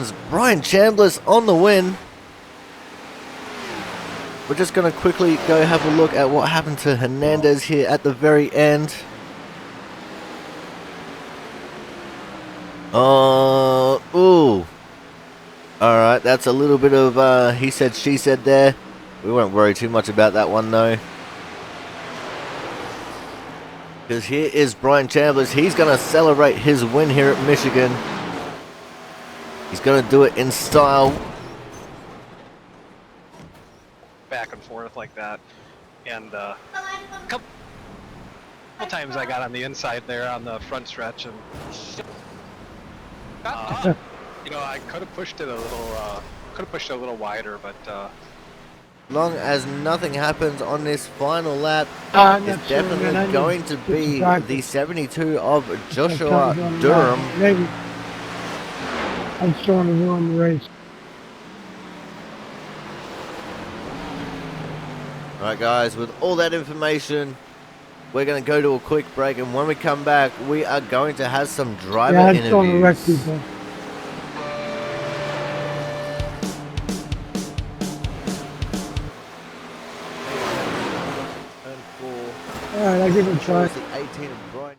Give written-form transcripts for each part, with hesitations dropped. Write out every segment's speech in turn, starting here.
congratulations, Brian Chandler's on the win. We're just going to quickly go have a look at what happened to Hernandez here at the very end. Ooh. Alright, that's a little bit of he said, she said there. We won't worry too much about that one though. Because here is Brian Chambers. He's going to celebrate his win here at Michigan. He's going to do it in style. Back and forth like that. And a couple times I got on the inside there on the front stretch. And you know, I could have pushed it a little, wider, but Long as nothing happens on this final lap, it's definitely going to be the 72 of Joshua Durham. Maybe. I'm starting to ruin the race. Alright guys, with all that information, we're going to go to a quick break, and when we come back, we are going to have some driver interviews. Yeah, I'm starting to wreck people. Alright, I'll give it a try. The 18 of Brian.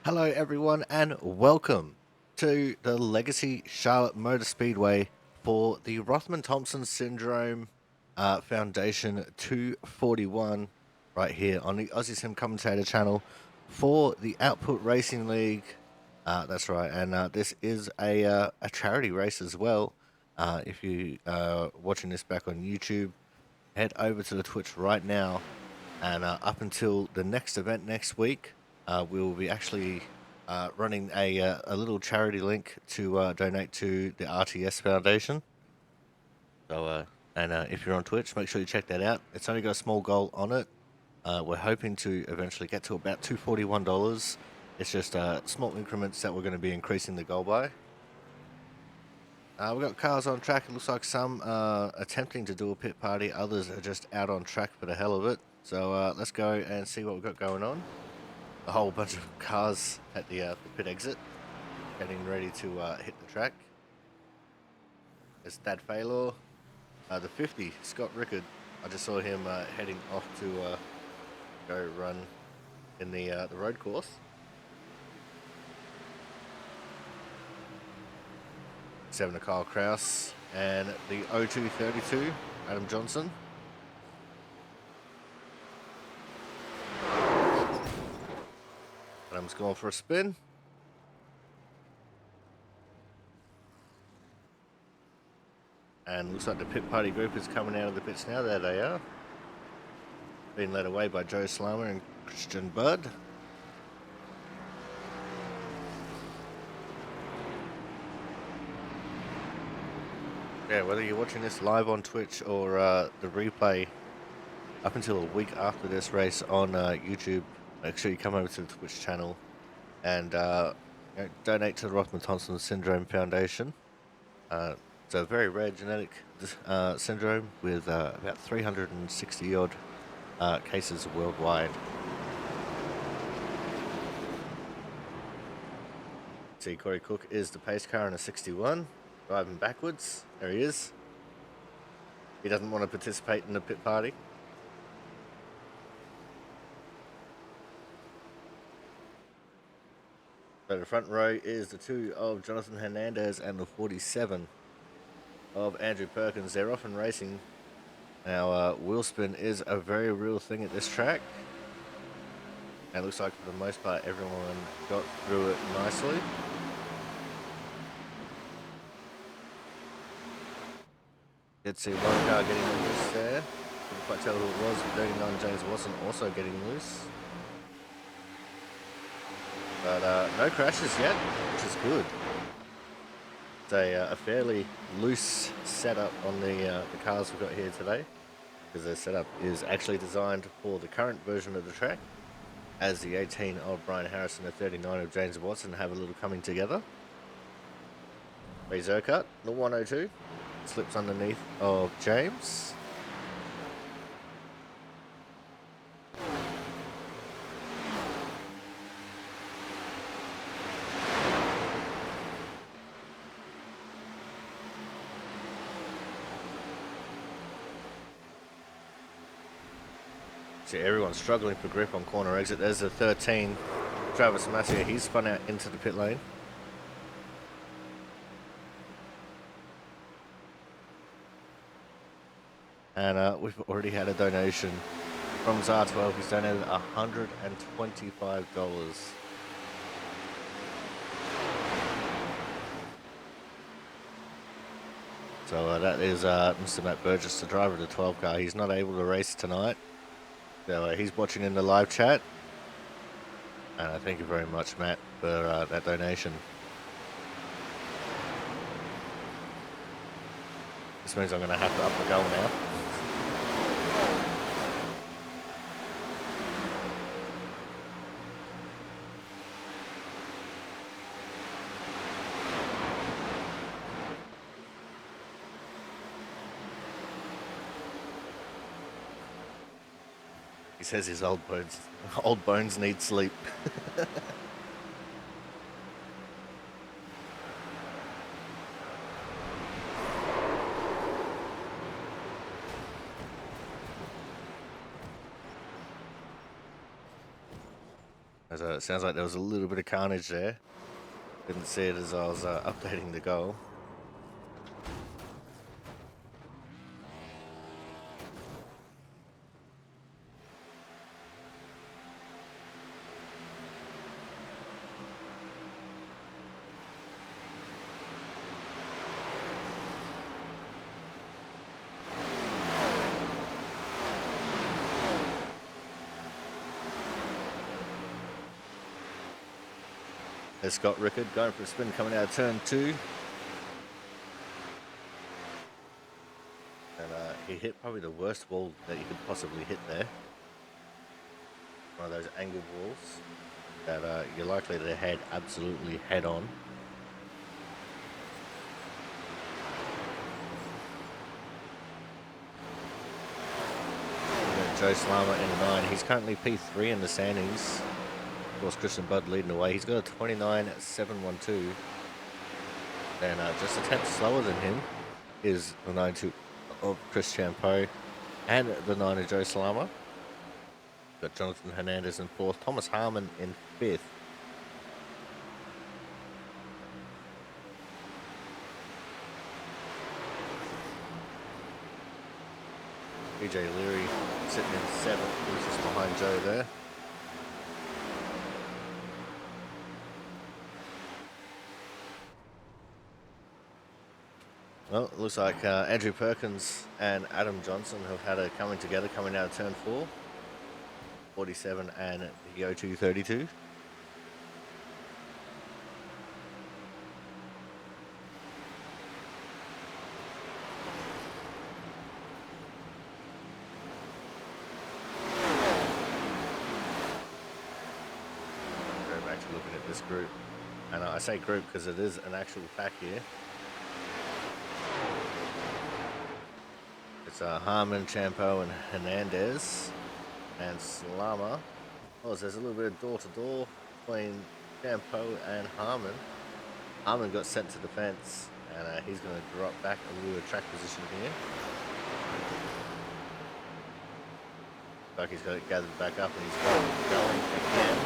Hello everyone and welcome to the Legacy Charlotte Motor Speedway for the Rothman-Thompson Syndrome Foundation 241 right here on the Aussie Sim Commentator channel for the Output Racing League. That's right, and this is a charity race as well. If you are watching this back on YouTube, head over to the Twitch right now, and up until the next event next week, we will be actually running a little charity link to donate to the R.T.S. Foundation. So, if you're on Twitch, make sure you check that out. It's only got a small goal on it. We're hoping to eventually get to about $241. It's just small increments that we're going to be increasing the goal by. We've got cars on track. It looks like some are attempting to do a pit party. Others are just out on track for the hell of it. So let's go and see what we've got going on. A whole bunch of cars at the pit exit, getting ready to hit the track. There's Thad Faylor. The 50, Scott Rickard. I just saw him heading off to go run in the road course. 7 Kyle Kraus and the 0232 Adam Johnson. Adam's going for a spin. And looks like the pit party group is coming out of the pits now. There they are. Being led away by Joe Slammer and Christian Budd. Yeah, whether you're watching this live on Twitch or the replay up until a week after this race on YouTube, make sure you come over to the Twitch channel and donate to the Rothman-Thompson Syndrome Foundation. It's a very rare genetic syndrome with about 360 odd cases worldwide. See, Corey Cook is the pace car in a 61, driving backwards. There he is. He doesn't want to participate in the pit party. So the front row is the 2 of Jonathan Hernandez and the 47 of Andrew Perkins. They're off and racing. Now, wheel spin is a very real thing at this track. And it looks like for the most part everyone got through it nicely. Did see one car getting loose there. Couldn't quite tell who it was. 39 James Watson also getting loose. But no crashes yet, which is good. It's a fairly loose setup on the cars we've got here today, because the setup is actually designed for the current version of the track, as the 18 of Brian Harris and the 39 of James Watson have a little coming together. Ray Zerkat, the 102, slips underneath of James. See, everyone's struggling for grip on corner exit. There's the 13, Travis Massier. He's spun out into the pit lane. And we've already had a donation from ZAR12. He's donated $125. So that is Mr. Matt Burgess, the driver of the 12 car. He's not able to race tonight. So he's watching in the live chat. And thank you very much, Matt, for that donation. This means I'm going to have to up the goal now. He says his old bones need sleep. It sounds like there was a little bit of carnage there. Didn't see it as I was updating the goal. There's Scott Rickard going for a spin coming out of turn 2. And he hit probably the worst wall that you could possibly hit there. One of those angled walls that you're likely to head absolutely head on. Joe Slama in a 9. He's currently P3 in the standings. Of course, Christian Budd leading the way. He's got a 29.712. And just a tenth slower than him is the 92 of Chris Champeau and the 9 of Joe Slama. Got Jonathan Hernandez in 4th. Thomas Harmon in 5th. BJ Leary sitting in 7th. He's just behind Joe there. Well, it looks like Andrew Perkins and Adam Johnson have had a coming together coming out of turn 4. 47 and the O2 32. Go back to looking at this group. And I say group because it is an actual pack here. It's Harmon, Champeau, and Hernandez, and Slama. Oh, there's a little bit of door-to-door between Champeau and Harmon. Harmon got sent to defense, and he's going to drop back a little bit of track position here. Looks like he's got it gathered back up, and he's going again.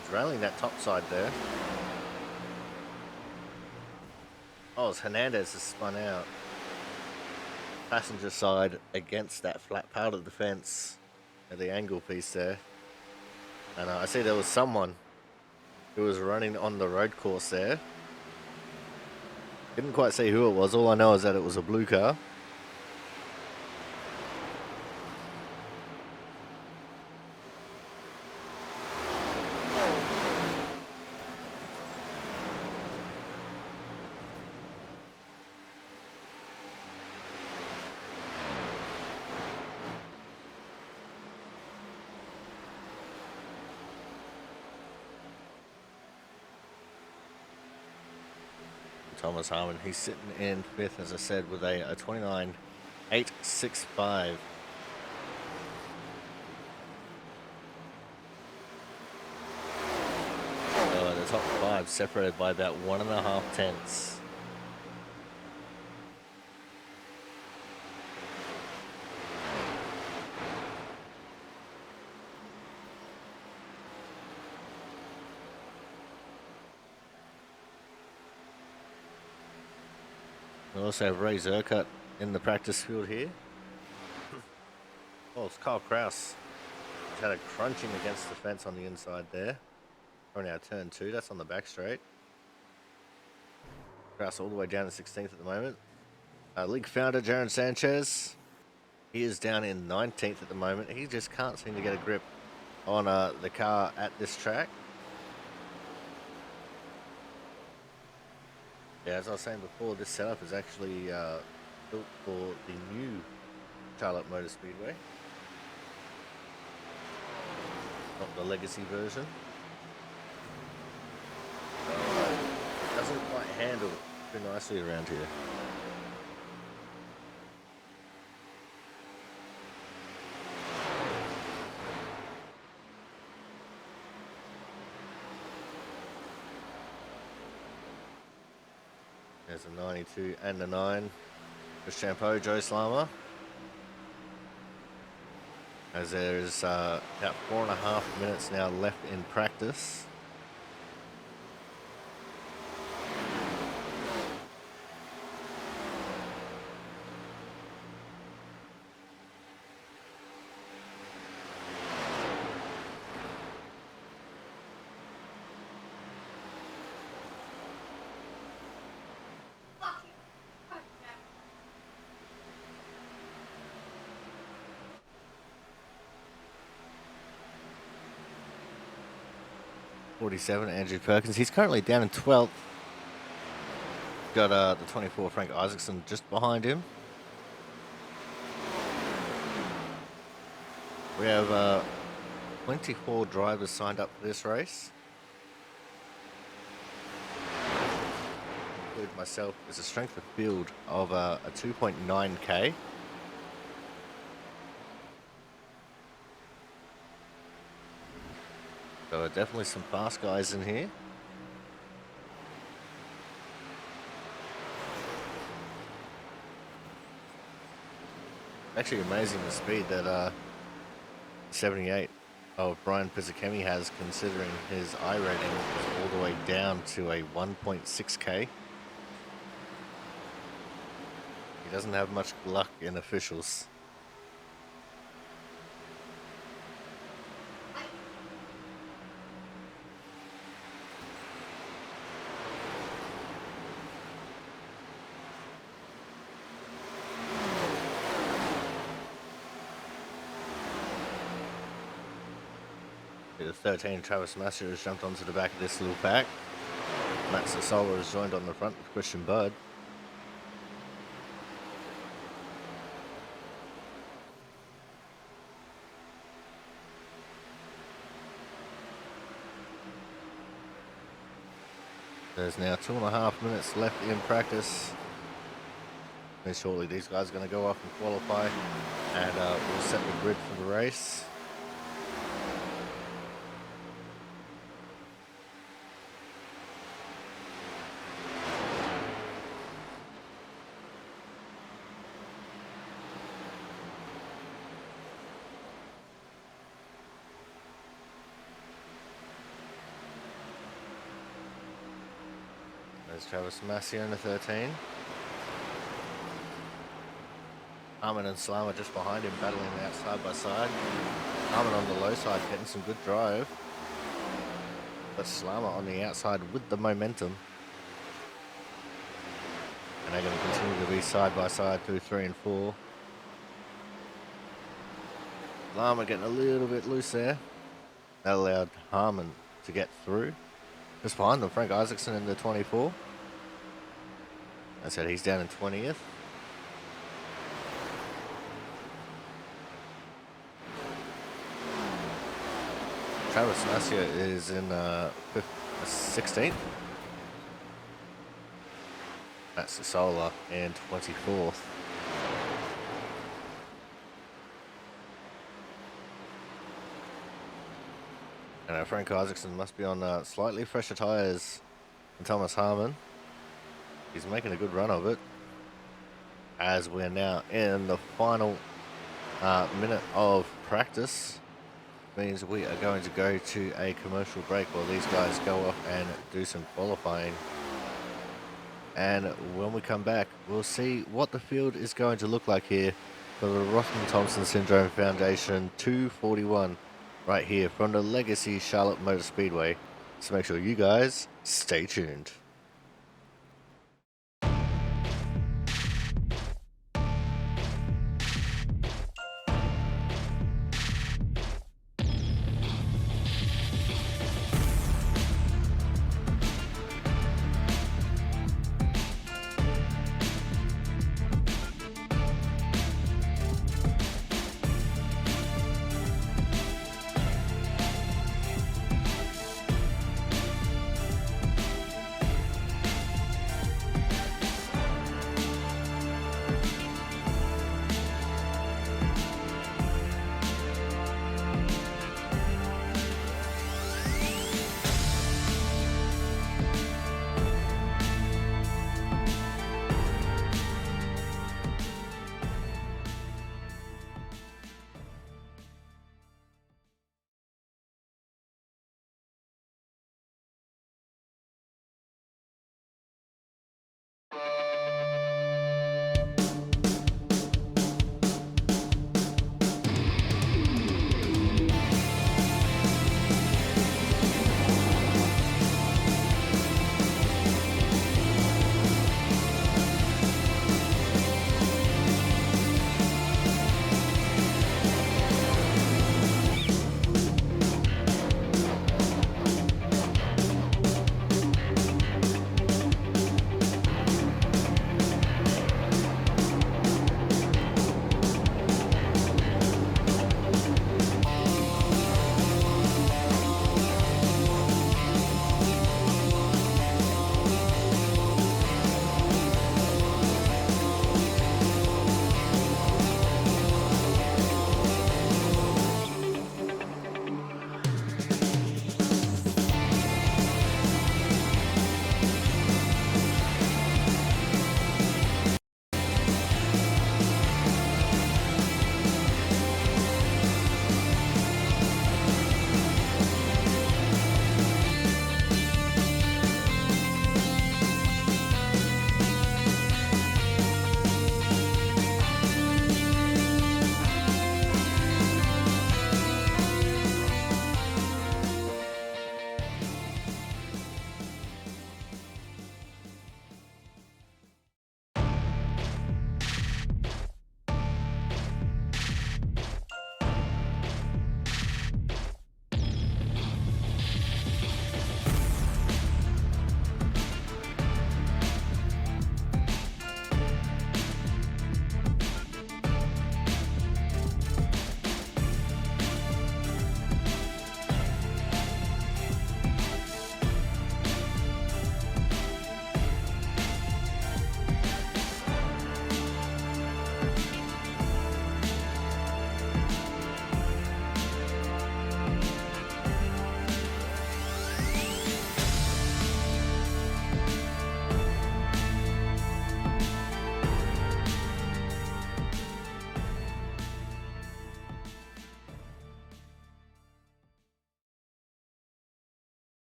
He's railing that top side there. Oh, as Hernandez has spun out. Passenger side against that flat part of the fence at the angle piece there. And I see there was someone who was running on the road course there. Didn't quite see who it was. All I know is that it was a blue car. Thomas Harmon, he's sitting in 5th, as I said, with a 29.865. The top 5 separated by about 1.5 tenths. We also have Ray Zerkut in the practice field here. Oh, it's Kyle Kraus. He's had a crunching against the fence on the inside there. Coming out turn 2, that's on the back straight. Kraus all the way down to 16th at the moment. League founder Jaron Sanchez, he is down in 19th at the moment. He just can't seem to get a grip on the car at this track. Yeah, as I was saying before, this setup is actually built for the new Charlotte Motor Speedway, not the legacy version. So, it doesn't quite handle too nicely around here. There's a 92 and a 9 for Champeau, Joe Slama. As there's about 4.5 minutes now left in practice. 47, Andrew Perkins. He's currently down in 12th. Got the 24, Frank Isaacson, just behind him. We have 24 drivers signed up for this race. Include myself. There's a strength of field of a 2.9k. So definitely some fast guys in here. Actually amazing the speed that 78 of Brian Pizzakemi has, considering his I rating is all the way down to a 1.6k. He doesn't have much luck in officials. The 13, Travis Massey, has jumped onto the back of this little pack. Matt Sasola has joined on the front with Christian Budd. There's now 2.5 minutes left in practice. And shortly these guys are going to go off and qualify, and we'll set the grid for the race. There's Travis Massey on the 13. Harmon and Slam are just behind him, battling out side by side. Harmon on the low side, getting some good drive. But Slama on the outside with the momentum. And they're going to continue to be side by side through 3 and 4. Slama getting a little bit loose there. That allowed Harmon to get through. Just behind them, Frank Isaacson in the 24. I said he's down in 20th. Travis Nassia is in 16th. That's Sasola in 24th. And Frank Isaacson must be on slightly fresher tyres than Thomas Harmon. He's making a good run of it, as we're now in the final minute of practice. Means we are going to go to a commercial break while these guys go off and do some qualifying. And when we come back, we'll see what the field is going to look like here for the Rothman-Thompson Syndrome Foundation 241 right here from the Legacy Charlotte Motor Speedway. So make sure you guys stay tuned.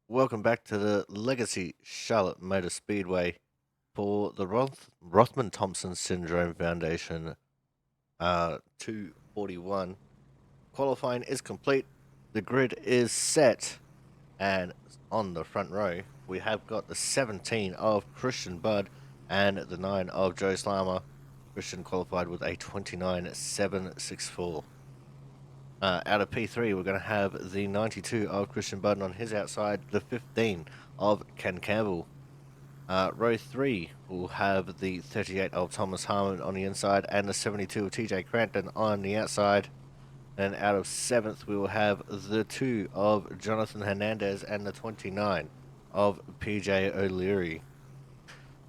Welcome back to the Legacy Charlotte Motor Speedway for the Rothman Thompson Syndrome Foundation 241. Qualifying is complete, the grid is set, and on the front row we have got the 17 of Christian Budd and the 9 of Joe Slammer. Christian qualified with a 29.764. Out of P3, we're going to have the 92 of Christian Budden on his outside, the 15 of Ken Campbell. Row 3 will have the 38 of Thomas Harmon on the inside and the 72 of TJ Cranton on the outside. And out of 7th, we will have the 2 of Jonathan Hernandez and the 29 of PJ O'Leary.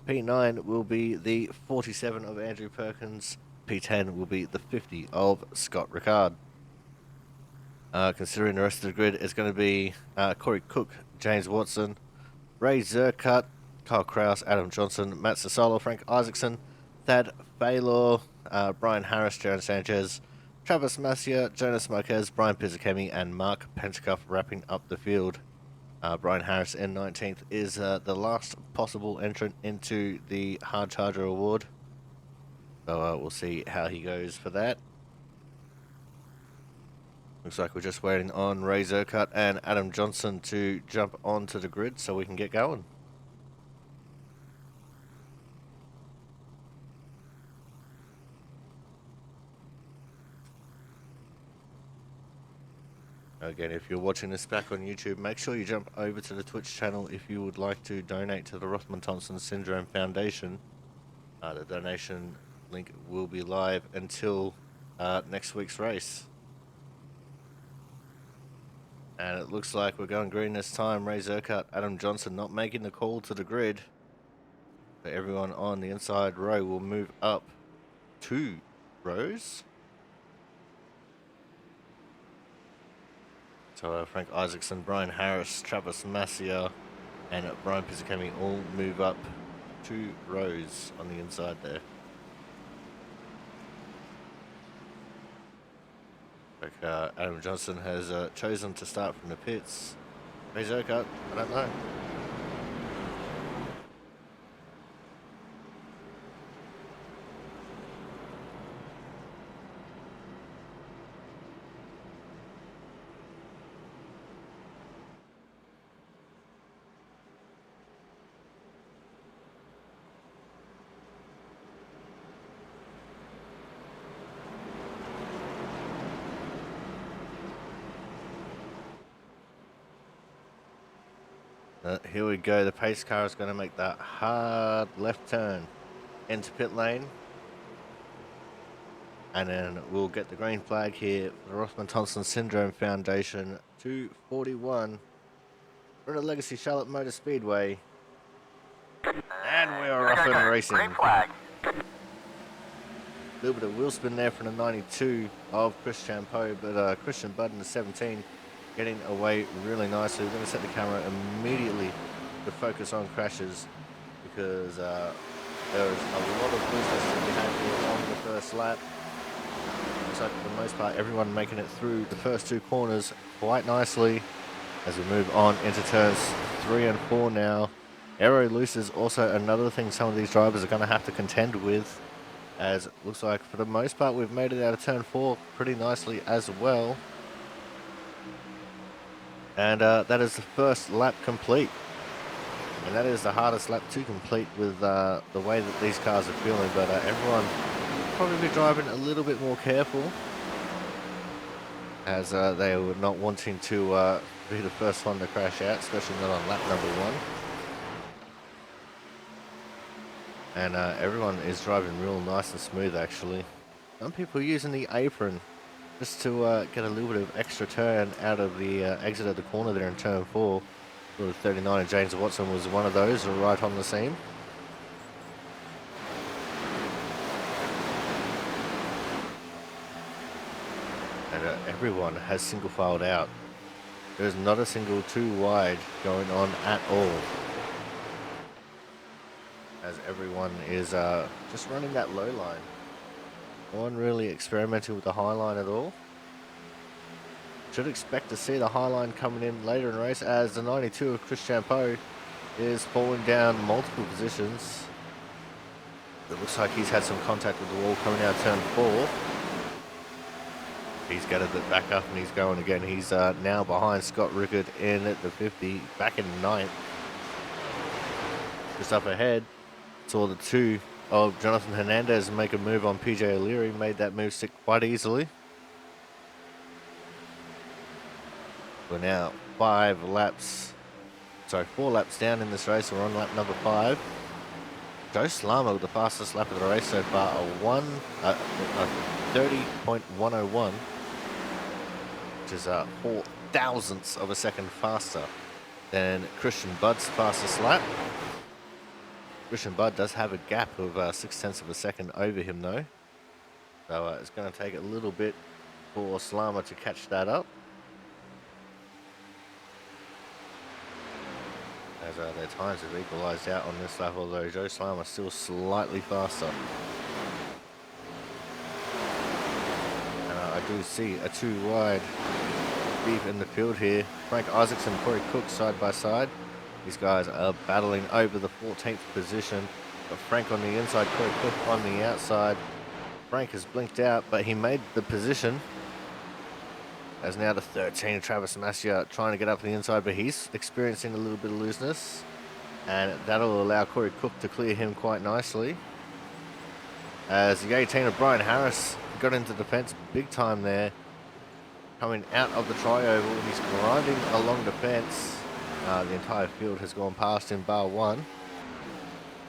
P9 will be the 47 of Andrew Perkins. P10 will be the 50 of Scott Ricard. Considering the rest of the grid is going to be Corey Cook, James Watson, Ray Zercut, Kyle Kraus, Adam Johnson, Matt Sasolo, Frank Isaacson, Thad Faylor, Brian Harris, Jaron Sanchez, Travis Macia, Jonas Marquez, Brian Pizzakemi, and Mark Pentecoff wrapping up the field. Brian Harris in 19th is the last possible entrant into the Hard Charger Award. So we'll see how he goes for that. Looks like we're just waiting on Ray Zercut and Adam Johnson to jump onto the grid so we can get going. Again, if you're watching this back on YouTube, make sure you jump over to the Twitch channel if you would like to donate to the Rothman Thompson Syndrome Foundation. The donation link will be live until next week's race. And it looks like we're going green this time. Ray Zercut, Adam Johnson not making the call to the grid. But everyone on the inside row will move up 2 rows. So Frank Isaacson, Brian Harris, Travis Macia, and Brian Pizzakemi all move up 2 rows on the inside there. Adam Johnson has chosen to start from the pits. Ray Zercut, I don't know. Here we go, the pace car is going to make that hard left turn into pit lane. And then we'll get the green flag here for the Rothman Thompson Syndrome Foundation 241. We're in the Legacy Charlotte Motor Speedway. And we are off and racing. Green flag. A little bit of wheel spin there from the 92 of Chris Champeau, but Christian Budd in the 17 getting away really nicely. We're going to set the camera immediately to focus on crashes because there was a lot of business to be had here on the first lap. Looks like for the most part everyone making it through the first 2 corners quite nicely as we move on into turns 3 and 4 now. Aero loose is also another thing some of these drivers are going to have to contend with, as it looks like for the most part we've made it out of turn 4 pretty nicely as well. And that is the first lap complete. And that is the hardest lap to complete with the way that these cars are feeling. But everyone will probably be driving a little bit more careful, as they were not wanting to be the first one to crash out, especially not on lap number 1. And everyone is driving real nice and smooth actually. Some people using the apron just to get a little bit of extra turn out of the exit of the corner there in turn 4. Little 39 of James Watson was one of those right on the seam. And everyone has single filed out. There's not a single 2 wide going on at all, as everyone is just running that low line. No one really experimenting with the high line at all. should expect to see the high line coming in later in the race as the 92 of Chris Champeau is falling down multiple positions. It looks like he's had some contact with the wall coming out turn 4. He's gathered it back up and he's going again. He's now behind Scott Rickard in at the 50, back in 9th. Just up ahead, saw the 2 of Jonathan Hernandez make a move on PJ O'Leary, made that move stick quite easily. We're now 4 laps down in this race. We're on lap number 5. Joe Slama with the fastest lap of the race so far, a 30.101, which is 4 thousandths of a second faster than Christian Budd's fastest lap. Christian Budd does have a gap of 0.6 of a second over him though, so it's going to take a little bit for Slama to catch that up. As their times have equalised out on this lap, although Joe Slama is still slightly faster. And I do see a 2 wide deep in the field here. Frank Isaacson and Corey Cook side by side. These guys are battling over the 14th position. Got Frank on the inside, Corey Cook on the outside. Frank has blinked out, but he made the position. As now the 13, Travis Massia trying to get up to the inside, but he's experiencing a little bit of looseness. And that'll allow Corey Cook to clear him quite nicely. As the 18 of Brian Harris got into defence big time there. Coming out of the tri-oval, he's grinding along the fence. The entire field has gone past him, bar 1.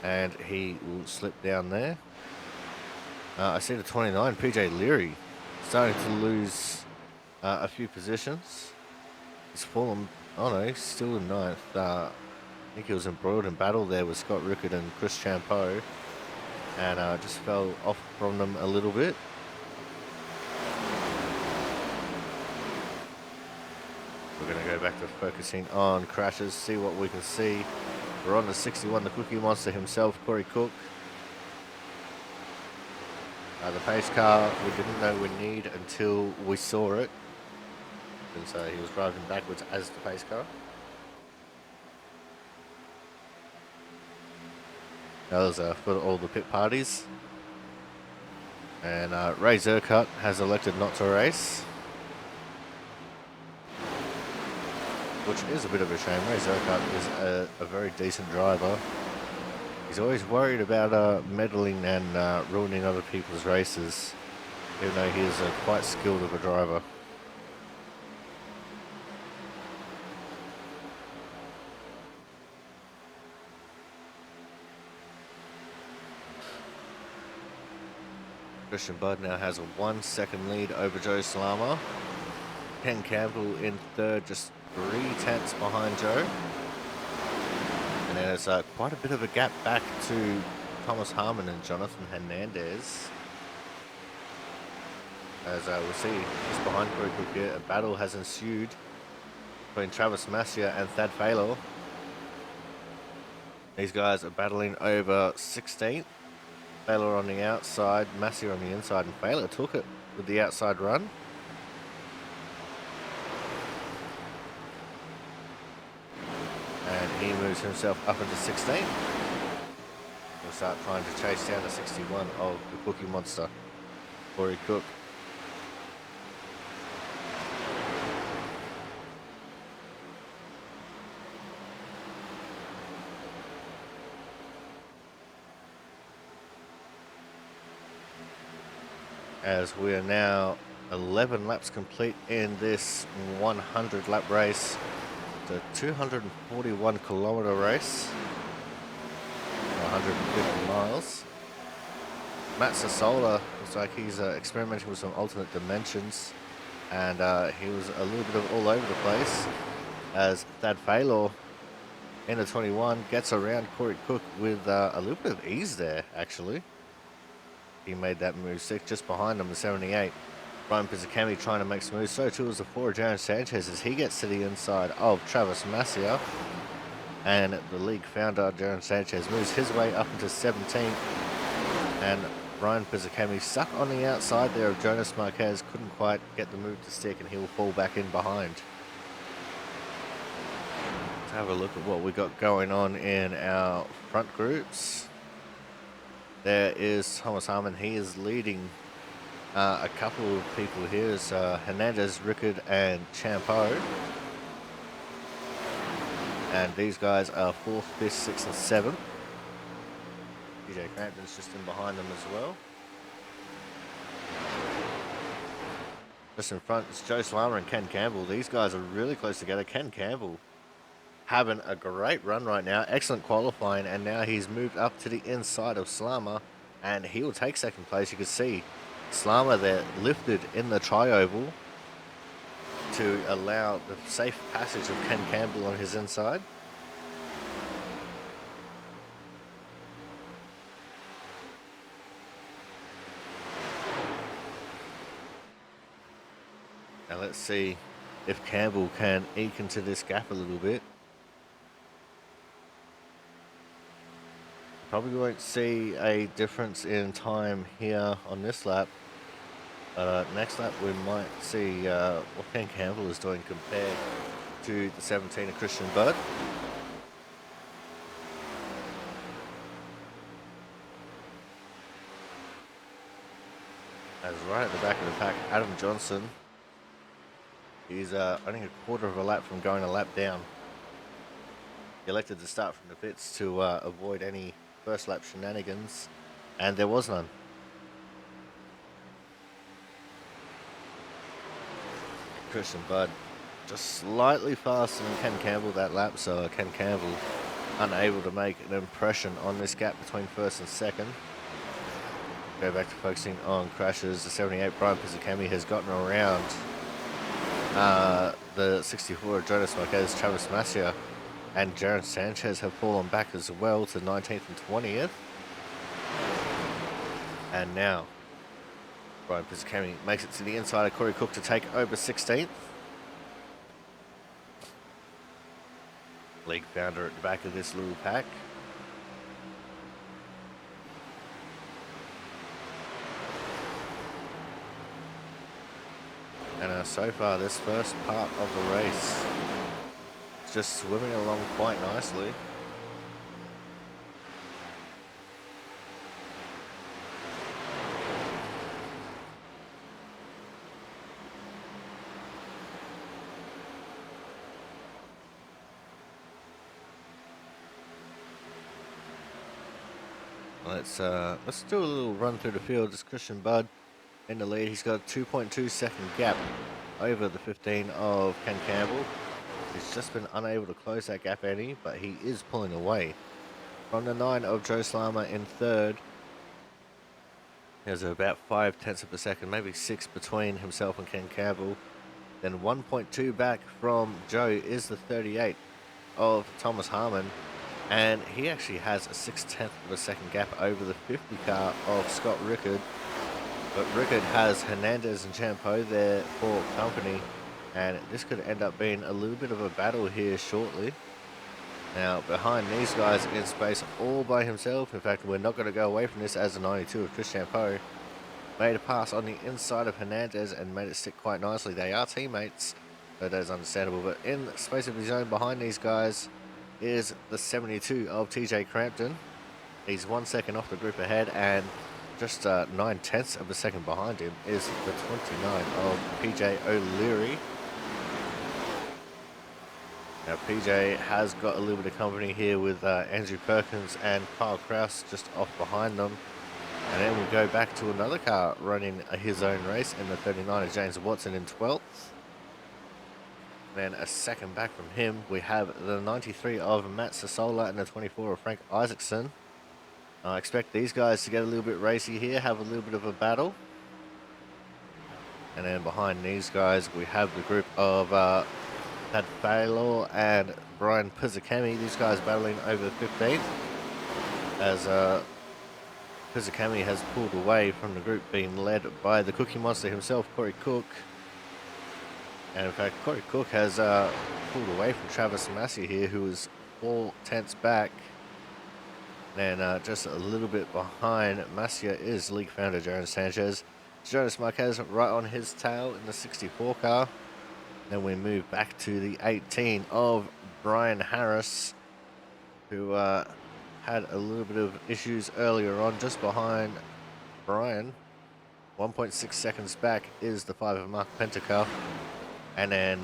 And he will slip down there. I see the 29, PJ Leary, starting to lose a few positions. He's fallen, oh no, he's still in 9th. I think he was embroiled in battle there with Scott Rickard and Chris Champeau. And just fell off from them a little bit. We're going to go back to focusing on crashes, see what we can see. We're on the 61, the Cookie Monster himself, Corey Cook. The pace car, we didn't know we need until we saw it. Since he was driving backwards as the pace car. That was for all the pit parties. And Ray Zerkut has elected not to race. Which is a bit of a shame. Ray Zerkut is a very decent driver. He's always worried about meddling and ruining other people's races, even though he is quite skilled of a driver. Christian Budd now has a 1 second lead over Joe Slama. Ken Campbell in 3rd, just 0.3 behind Joe. And there's quite a bit of a gap back to Thomas Harmon and Jonathan Hernandez. As we see just behind Corey Cook here, a battle has ensued between Travis Massia and Thad Faylor. These guys are battling over 16th. Faylor on the outside, Massia on the inside, and Faylor took it with the outside run. And he moves himself up into 16th. We'll start trying to chase down the 61 of the Cookie Monster, Corey Cook. As we are now 11 laps complete in this 100 lap race. It's a 241 kilometer race, 150 miles. Matt Sasola looks like he's experimenting with some alternate dimensions, and he was a little bit of all over the place as Thad Faylor in the 21 gets around Corey Cook with a little bit of ease there actually. He made that move 6 just behind him, the 78. Brian Pizzacami trying to make some moves. So too is the 4 Jaron Sanchez as he gets to the inside of Travis Massia. And the league founder, Jaron Sanchez, moves his way up into 17th. And Brian Pizzicami stuck on the outside there of Jonas Marquez, couldn't quite get the move to stick, and he'll fall back in behind. Let's have a look at what we got going on in our front groups. There is Thomas Harmon. He is leading a couple of people here. Is Hernandez, Rickard, and Champo. And these guys are 4th, 5th, 6th, and 7th. TJ Crampton's just in behind them as well. Just in front is Joe Slammer and Ken Campbell. These guys are really close together. Ken Campbell having a great run right now. Excellent qualifying, and now he's moved up to the inside of Slammer, and he will take 2nd place. You can see Slammer there lifted in the tri-oval to allow the safe passage of Ken Campbell on his inside. Now let's see if Campbell can eke into this gap a little bit. Probably won't see a difference in time here on this lap. But next lap we might see what Ken Campbell is doing compared to the 17 of Christian Budd. As right at the back of the pack, Adam Johnson. He's only a quarter of a lap from going a lap down. He elected to start from the pits to avoid any first lap shenanigans, and there was none. Christian Budd just slightly faster than Ken Campbell that lap, so Ken Campbell unable to make an impression on this gap between 1st and 2nd. Go back to focusing on crashes. The 78 Brian Pizzicami has gotten around the 64 Jonas Marquez, Travis Masia, and Jaron Sanchez have fallen back as well to 19th and 20th. And now Brian Pizzicami makes it to the inside of Corey Cook to take over 16th. League founder at the back of this little pack. And so far this first part of the race is just swimming along quite nicely. Let's do a little run through the field. It's Christian Budd in the lead. He's got a 2.2 second gap over the 15 of Ken Campbell. He's just been unable to close that gap any, but he is pulling away from the 9 of Joe Slammer in 3rd. There's about 0.5 of a second, maybe 6 between himself and Ken Campbell. Then 1.2 back from Joe is the 38 of Thomas Harmon. And he actually has a 0.6 of a second gap over the 50 car of Scott Rickard. But Rickard has Hernandez and Champo there for company. And this could end up being a little bit of a battle here shortly. Now, behind these guys in space all by himself. In fact, we're not going to go away from this as the 92 of Chris Champo. Made a pass on the inside of Hernandez and made it stick quite nicely. They are teammates, so that is understandable. But in space of his own behind these guys is the 72 of TJ Crampton. He's 1 second off the group ahead, and just 0.9 of a second behind him is the 29 of PJ O'Leary. Now PJ has got a little bit of company here with Andrew Perkins and Kyle Kraus just off behind them. And then we go back to another car running his own race in the 39 of James Watson in 12th. Then a second back from him, we have the 93 of Matt Sasola and the 24 of Frank Isaacson. I expect these guys to get a little bit racy here, have a little bit of a battle. And then behind these guys, we have the group of Thad Faylor and Brian Pizzicami. These guys battling over 15th as Pizzicami has pulled away from the group, being led by the Cookie Monster himself, Corey Cook. And in fact, Corey Cook has pulled away from Travis Massey here, who is 4 tenths back. And just a little bit behind Masia is league founder Jonas Sanchez. Jonas Marquez right on his tail in the 64 car. Then we move back to the 18 of Brian Harris, who had a little bit of issues earlier on. Just behind Brian, 1.6 seconds back is the 5 of Mark Pentacar. And then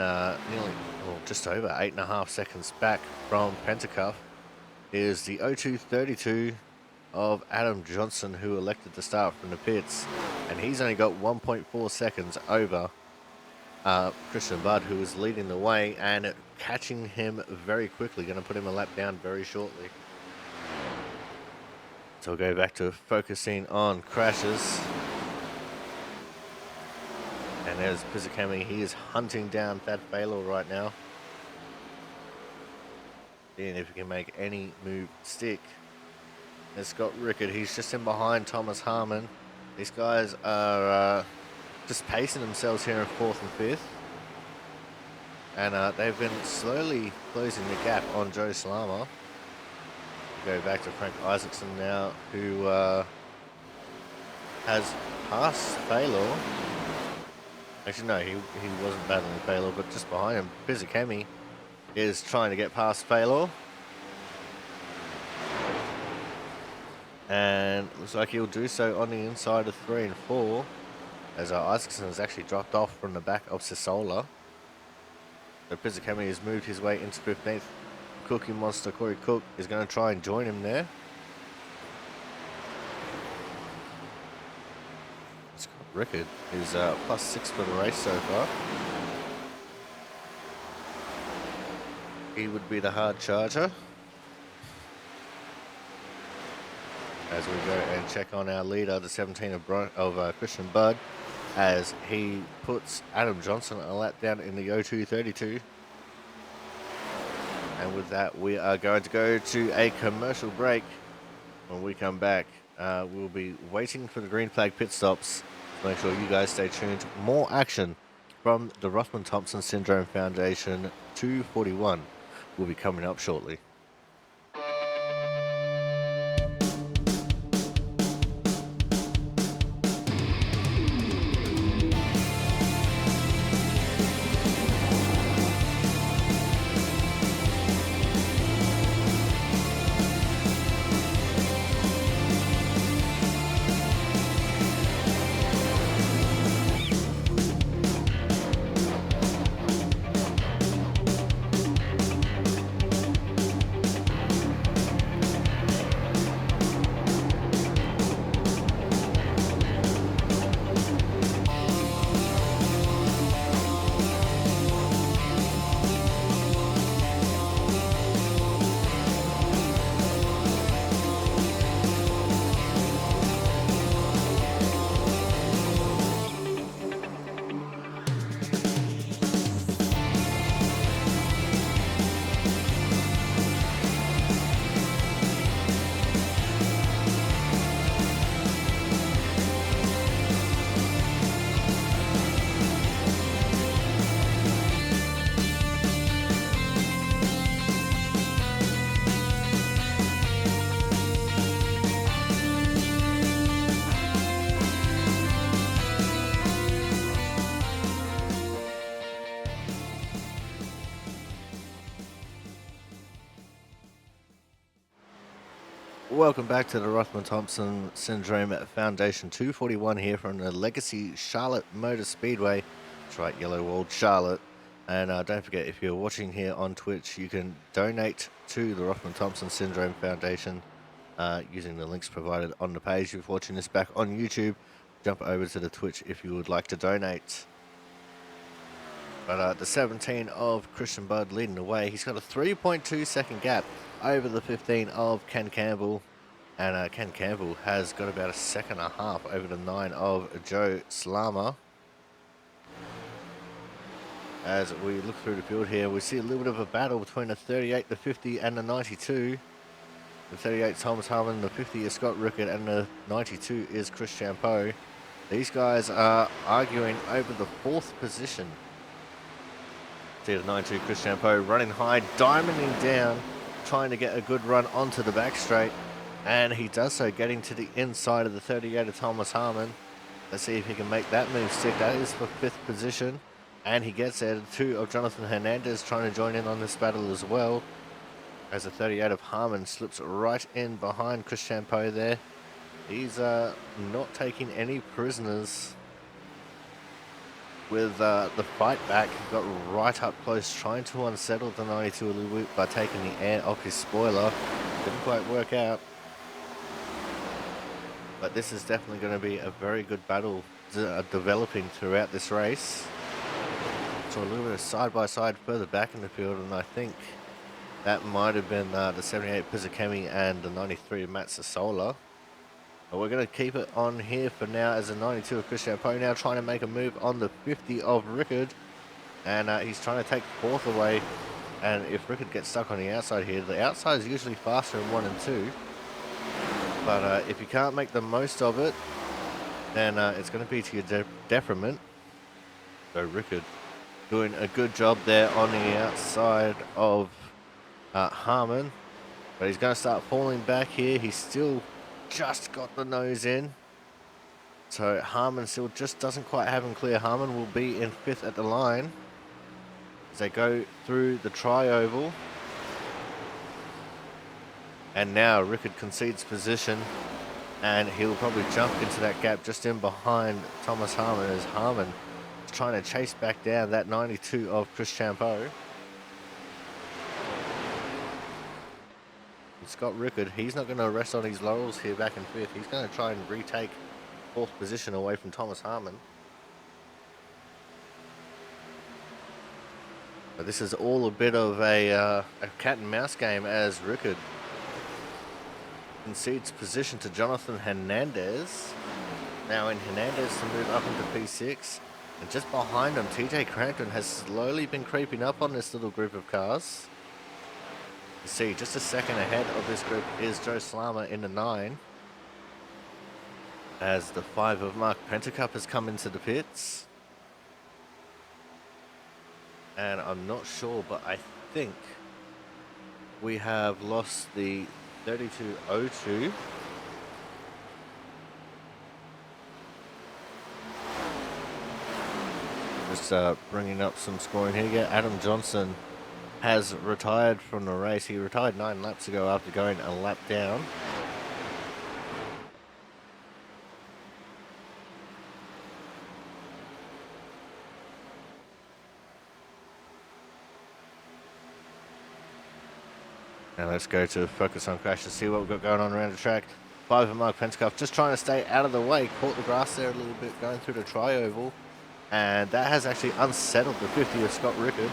just over 8.5 seconds back from Pentacuff is the 0232 of Adam Johnson, who elected to start from the pits. And he's only got 1.4 seconds over Christian Budd, who is leading the way and catching him very quickly. Going to put him a lap down very shortly. So we'll go back to focusing on crashes. And there's Pizzacami. He is hunting down Thad Baylor right now. Seeing if he can make any move stick. There's Scott Rickard. He's just in behind Thomas Harmon. These guys are just pacing themselves here in 4th and 5th. And they've been slowly closing the gap on Joe Salama. Go back to Frank Isaacson now, who has passed Baylor. Actually, no, he wasn't battling Baylor, but just behind him, Pizzacami is trying to get past Baylor. And looks like he'll do so on the inside of 3 and 4, as Isaacson has actually dropped off from the back of Sisola. So Pizzacami has moved his way into 15th. Cookie Monster Corey Cook is going to try and join him there. Scott Rickard is +6 for the race so far. He would be the hard charger. As we go and check on our leader, the 17 of Christian Budd, as he puts Adam Johnson a lap down in the 0232. And with that, we are going to go to a commercial break. When we come back, we'll be waiting for the green flag pit stops. Make sure you guys stay tuned. More action from the Rothman-Thompson Syndrome Foundation 241 will be coming up shortly. Welcome back to the Rothman-Thompson Syndrome Foundation 241 here from the Legacy Charlotte Motor Speedway. That's right, Yellow Walled Charlotte. And don't forget, if you're watching here on Twitch, you can donate to the Rothman-Thompson Syndrome Foundation using the links provided on the page. If you're watching this back on YouTube, jump over to the Twitch if you would like to donate. But the 17 of Christian Budd leading the way. He's got a 3.2 second gap over the 15 of Ken Campbell. And Ken Campbell has got about a second and a half over the 9 of Joe Slama. As we look through the field here, we see a little bit of a battle between the 38, the 50, and the 92. The 38 Thomas Harmon, the 50 is Scott Rickard, and the 92 is Chris Champeau. These guys are arguing over the 4th position. See the 92 Chris Champeau running high, diamonding down, trying to get a good run onto the back straight. And he does so, getting to the inside of the 38 of Thomas Harmon. Let's see if he can make that move stick. That is for 5th position. And he gets there. The 2 of Jonathan Hernandez trying to join in on this battle as well. As the 38 of Harmon slips right in behind Chris Champeau there. He's not taking any prisoners with the fight back. He got right up close, trying to unsettle the 92 a little bit by taking the air off his spoiler. Didn't quite work out. But this is definitely going to be a very good battle developing throughout this race. So a little bit of side-by-side further back in the field, and I think that might have been the 78 Pizzakemi and the 93 of Matt Sassola. But we're going to keep it on here for now as the 92 of Chris Champeau now trying to make a move on the 50 of Rickard. And he's trying to take 4th away. And if Rickard gets stuck on the outside here, the outside is usually faster in 1 and 2. But if you can't make the most of it, then it's going to be to your detriment. So Rickard doing a good job there on the outside of Harmon. But he's going to start falling back here. He's still just got the nose in. So Harmon still just doesn't quite have him clear. Harmon will be in 5th at the line as they go through the tri-oval. And now Rickard concedes position, and he'll probably jump into that gap just in behind Thomas Harmon as Harmon is trying to chase back down that 92 of Chris Champeau. Scott Rickard, he's not going to rest on his laurels here back in 5th. He's going to try and retake 4th position away from Thomas Harmon. But this is all a bit of a cat and mouse game as Rickard concedes position to Jonathan Hernandez. Now in Hernandez to move up into P6. And just behind him, TJ Crampton has slowly been creeping up on this little group of cars. You see, just a second ahead of this group is Joe Slama in the 9. As the 5 of Mark Pentacup has come into the pits. And I'm not sure, but I think we have lost the 3202. Just bringing up some scoring here. Yeah, Adam Johnson has retired from the race. He retired 9 laps ago after going a lap down. Now let's go to focus on crash to see what we've got going on around the track. 5 of Mark Pentacup just trying to stay out of the way. Caught the grass there a little bit going through the tri-oval. And that has actually unsettled the 50 of Scott Rickard.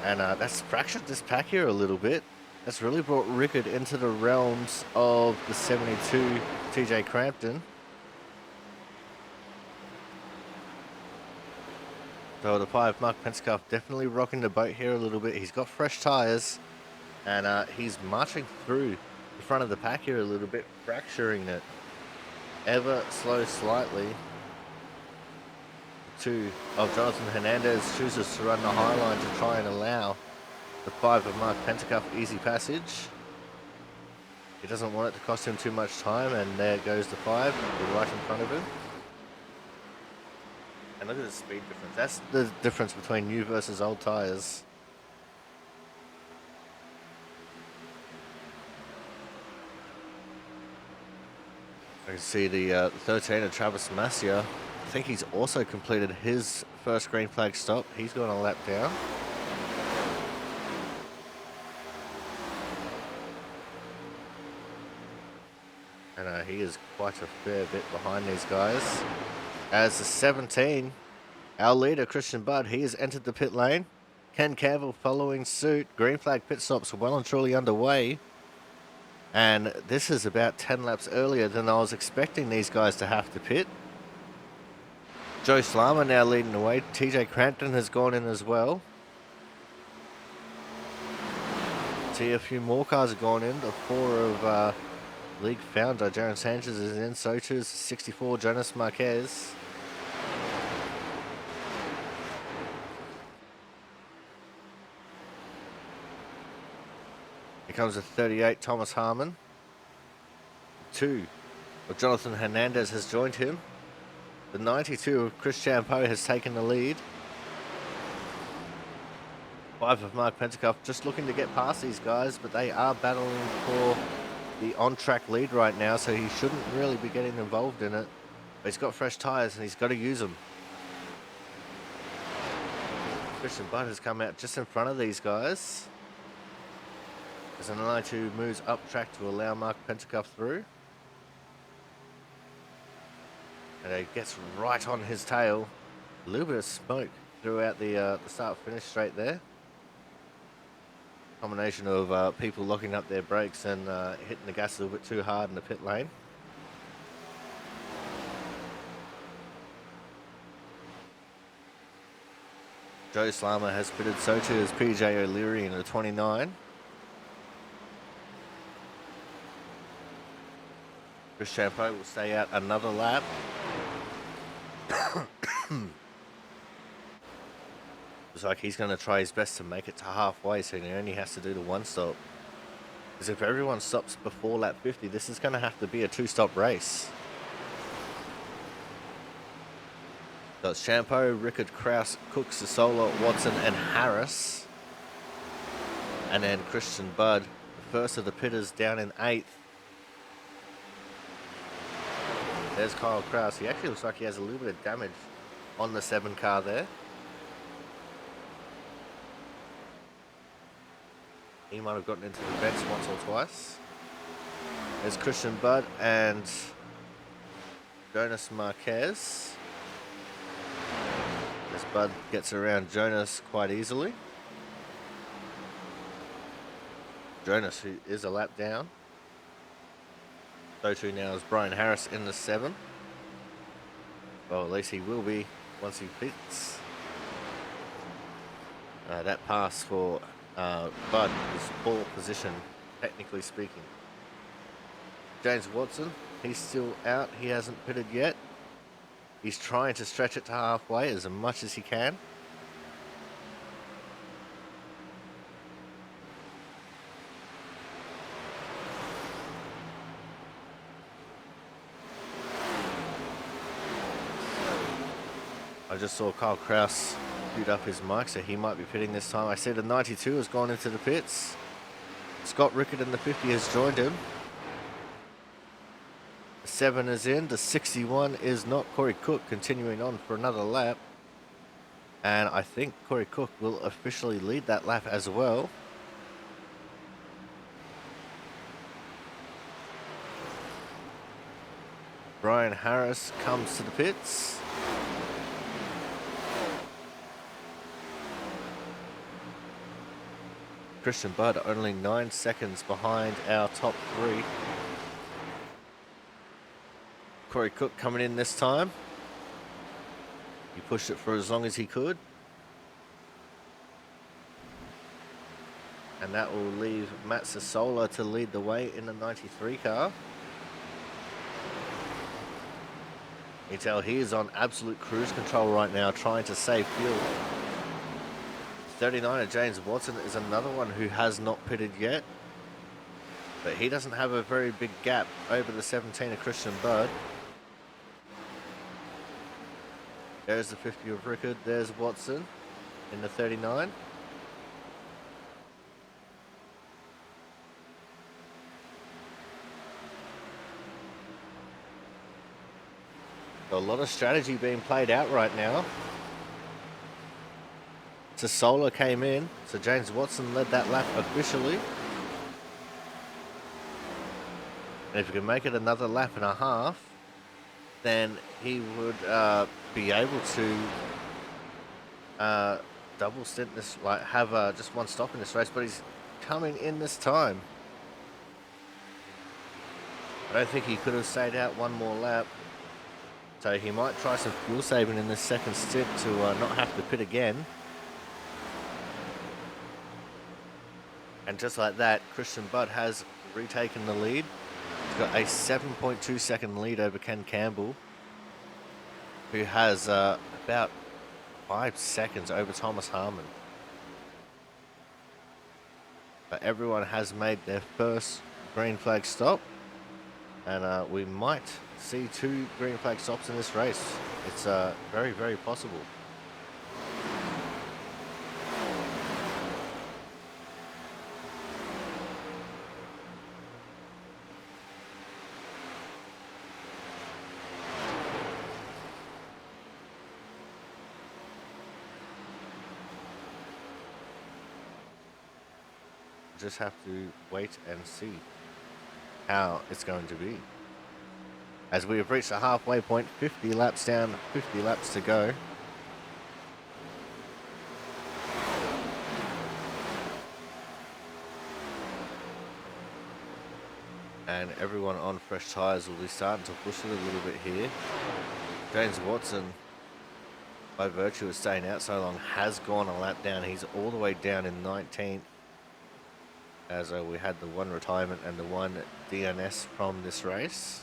And that's fractured this pack here a little bit. That's really brought Rickard into the realms of the 72 TJ Crampton. So the 5 Mark Pentacup definitely rocking the boat here a little bit. He's got fresh tyres. And he's marching through the front of the pack here a little bit, fracturing it ever so slightly. 2 of Jonathan Hernandez chooses to run the high line to try and allow the 5 of Mark Pentacup easy passage. He doesn't want it to cost him too much time, and there goes the 5 right in front of him. And look at the speed difference. That's the difference between new versus old tyres. I can see the 13 of Travis Massia. I think he's also completed his first green flag stop. He's gone a lap down. And he is quite a fair bit behind these guys. As the 17, our leader, Christian Budd, he has entered the pit lane. Ken Campbell following suit. Green flag pit stops well and truly underway. And this is about 10 laps earlier than I was expecting these guys to have to pit. Joe Slama now leading the way. TJ Crampton has gone in as well. See, a few more cars have gone in. The 4 of league founder Jaron Sanchez is in. So too is 64 Jonas Marquez. comes the 38, Thomas Harmon. 2 of Jonathan Hernandez has joined him. The 92 of Chris Champeau has taken the lead. 5 of Mark Pentecoff just looking to get past these guys, but they are battling for the on-track lead right now, so he shouldn't really be getting involved in it. But he's got fresh tyres and he's got to use them. Christian Budd has come out just in front of these guys. As an 92 moves up track to allow Mark Pentecoff through. And he gets right on his tail. A little bit of smoke throughout the start-finish straight there. Combination of people locking up their brakes and hitting the gas a little bit too hard in the pit lane. Joe Slammer has pitted, so too has PJ O'Leary in the 29. Chris Champeau will stay out another lap. Looks like he's going to try his best to make it to halfway, so he only has to do the one stop. Because if everyone stops before lap 50, this is going to have to be a 2-stop race. So it's Champeau, Rickard, Kraus, Cook, Sassola, Watson, and Harris. And then Christian Budd, the first of the pitters, down in 8th. There's Kyle Kraus. He actually looks like he has a little bit of damage on the 7 car there. He might have gotten into the vents once or twice. There's Christian Budd and Jonas Marquez. This Budd gets around Jonas quite easily. Jonas, who is a lap down. So too now is Brian Harris in the 7. Well, at least he will be once he pits. That pass for Budd is pole position, technically speaking. James Watson, he's still out. He hasn't pitted yet. He's trying to stretch it to halfway as much as he can. I just saw Kyle Kraus shoot up his mic, so he might be pitting this time. I said the 92 has gone into the pits. Scott Rickard in the 50 has joined him. The 7 is in. The 61 is not. Corey Cook continuing on for another lap. And I think Corey Cook will officially lead that lap as well. Brian Harris comes to the pits. Christian Budd only 9 seconds behind our top 3. Corey Cook coming in this time. He pushed it for as long as he could. And that will leave Matt Sassola to lead the way in the 93 car. You tell he is on absolute cruise control right now, trying to save fuel. 39 of James Watson is another one who has not pitted yet. But he doesn't have a very big gap over the 17 of Christian Budd. There's the 50 of Rickard. There's Watson in the 39. A lot of strategy being played out right now. Sassola came in, so James Watson led that lap officially. And if he can make it another lap and a half, then he would be able to double stint this, like have just one stop in this race, but he's coming in this time. I don't think he could have stayed out one more lap. So he might try some fuel saving in this second stint to not have to pit again. And just like that, Christian Budd has retaken the lead. He's got a 7.2 second lead over Ken Campbell, who has about 5 seconds over Thomas Harmon. But everyone has made their first green flag stop. And we might see 2 green flag stops in this race. It's very, very possible. Just have to wait and see how it's going to be. As we have reached the halfway point, 50 laps down, 50 laps to go. And everyone on fresh tyres will be starting to push it a little bit here. James Watson, by virtue of staying out so long, has gone a lap down. He's all the way down in 19th. As we had the 1 retirement and the 1 DNS from this race.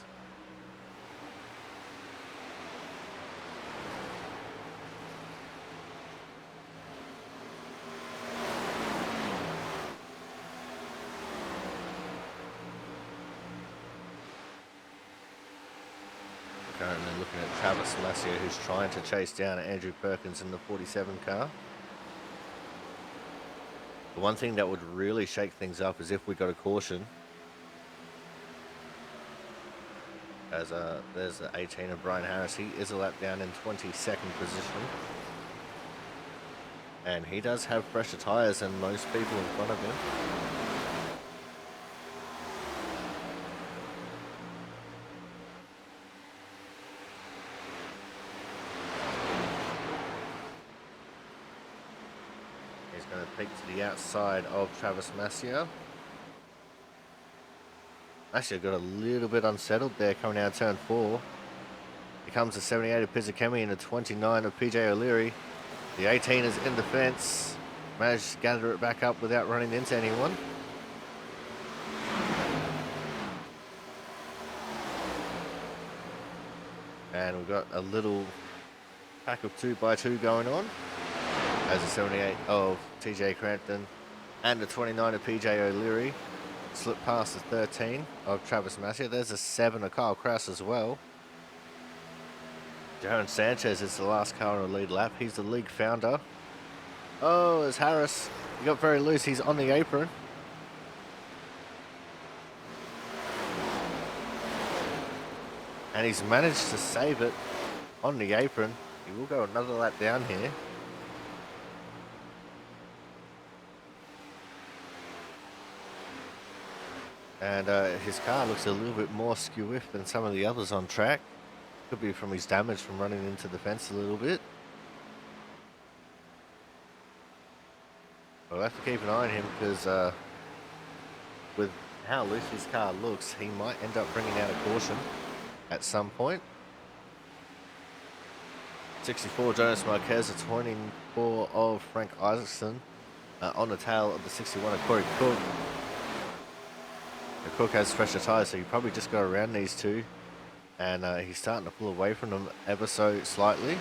Currently looking at Travis Lassier, who's trying to chase down Andrew Perkins in the 47 car. The one thing that would really shake things up is if we got a caution. As there's the 18 of Brian Harris. He is a lap down in 22nd position. And he does have fresher tyres than most people in front of him. He's going to peek to the outside of Travis Massier. Massier got a little bit unsettled there coming out of turn 4. Here comes the 78 of Pizzakemi and the 29 of PJ O'Leary. The 18 is in the fence. Managed to gather it back up without running into anyone. And we've got a little pack of 2x2 going on. As the 78 of TJ Crampton and the 29 of PJ O'Leary slip past the 13 of Travis Massier. There's a 7 of Kyle Kraus as well. Jaron Sanchez is the last car on the lead lap. He's the league founder. Oh, there's Harris. He got very loose. He's on the apron. And he's managed to save it on the apron. He will go another lap down here. And his car looks a little bit more skew-whiff than some of the others on track. Could be from his damage from running into the fence a little bit. We'll have to keep an eye on him because with how loose his car looks, he might end up bringing out a caution at some point. 64 Jonas Marquez, the 24 of Frank Isaacson on the tail of the 61 of Corey Cook. The Cook has fresher tyres, so you probably just go around these two. And he's starting to pull away from them ever so slightly.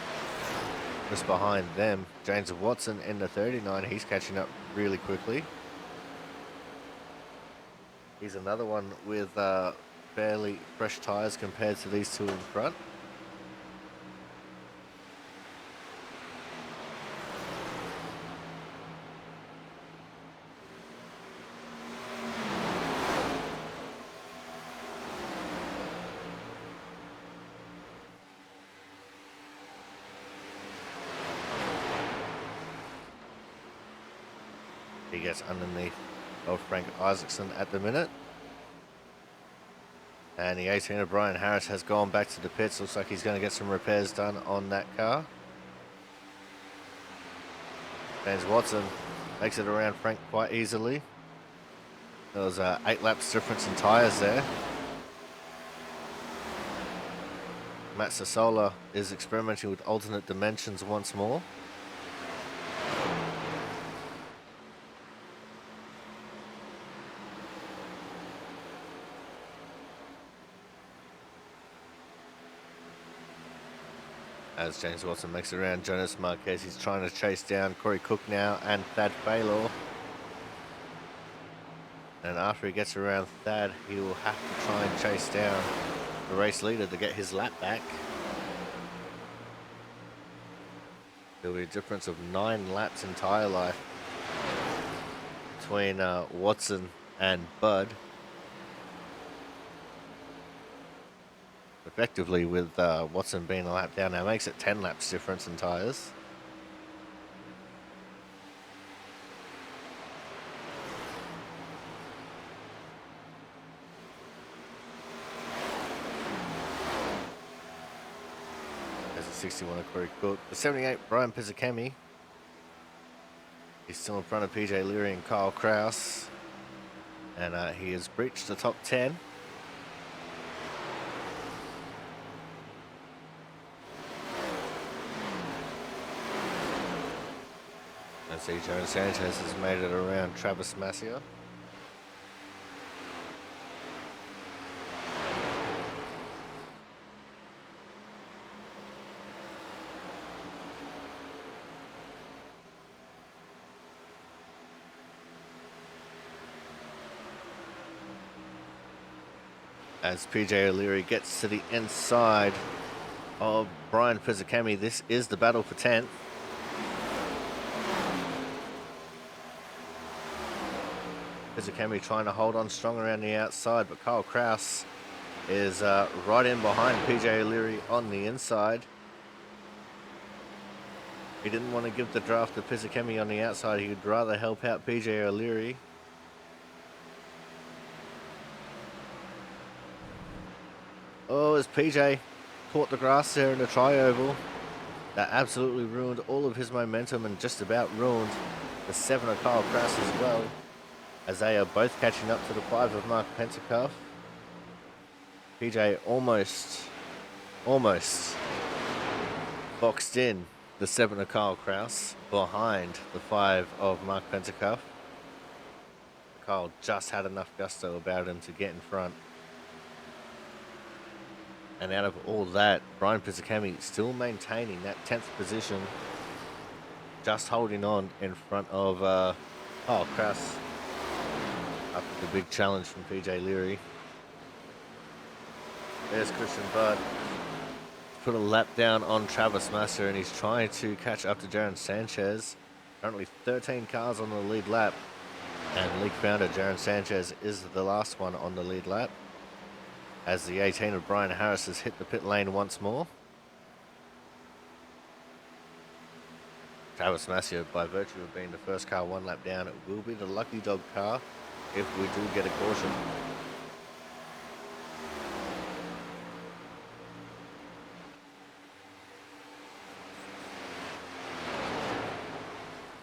Just behind them, James Watson in the 39. He's catching up really quickly. He's another one with fairly fresh tyres compared to these two in front. He gets underneath of Frank Isaacson at the minute. And the 18 of Brian Harris has gone back to the pits. Looks like he's going to get some repairs done on that car. James Watson makes it around Frank quite easily. There was 8 laps difference in tyres there. Matt Sassola is experimenting with alternate dimensions once more. As James Watson makes it around Jonas Marquez, he's trying to chase down Corey Cook now and Thad Baylor. And after he gets around Thad, he will have to try and chase down the race leader to get his lap back. There'll be a difference of 9 laps in tyre life between Watson and Bud. Effectively, with Watson being a lap down now, makes it 10 laps difference in tyres. There's a 61 of Corey Cook. The 78, Brian Pizzicami. He's still in front of PJ Leary and Kyle Kraus. And he has breached the top 10. And see, Joan Sanchez has made it around Travis Massier. As PJ O'Leary gets to the inside of Brian Pizzicami, this is the battle for 10th. Pizzicami trying to hold on strong around the outside, but Kyle Kraus is right in behind PJ O'Leary on the inside. He didn't want to give the draft to Pizzicami on the outside. He would rather help out PJ O'Leary. Oh, as PJ caught the grass there in the tri-oval, that absolutely ruined all of his momentum and just about ruined the 7 of Kyle Kraus as well, as they are both catching up to the 5 of Mark Pentecoff. PJ almost boxed in the 7 of Kyle Kraus behind the 5 of Mark Pentecoff. Kyle just had enough gusto about him to get in front. And out of all that, Brian Pizzicami still maintaining that 10th position, just holding on in front of Kyle Kraus after the big challenge from PJ Leary. There's Christian Budd. Put a lap down on Travis Master, and he's trying to catch up to Jaron Sanchez. Currently 13 cars on the lead lap, and league founder Jaron Sanchez is the last one on the lead lap, as the 18 of Brian Harris has hit the pit lane once more. Travis Massier, by virtue of being the first car 1 lap down, it will be the lucky dog car if we do get a caution.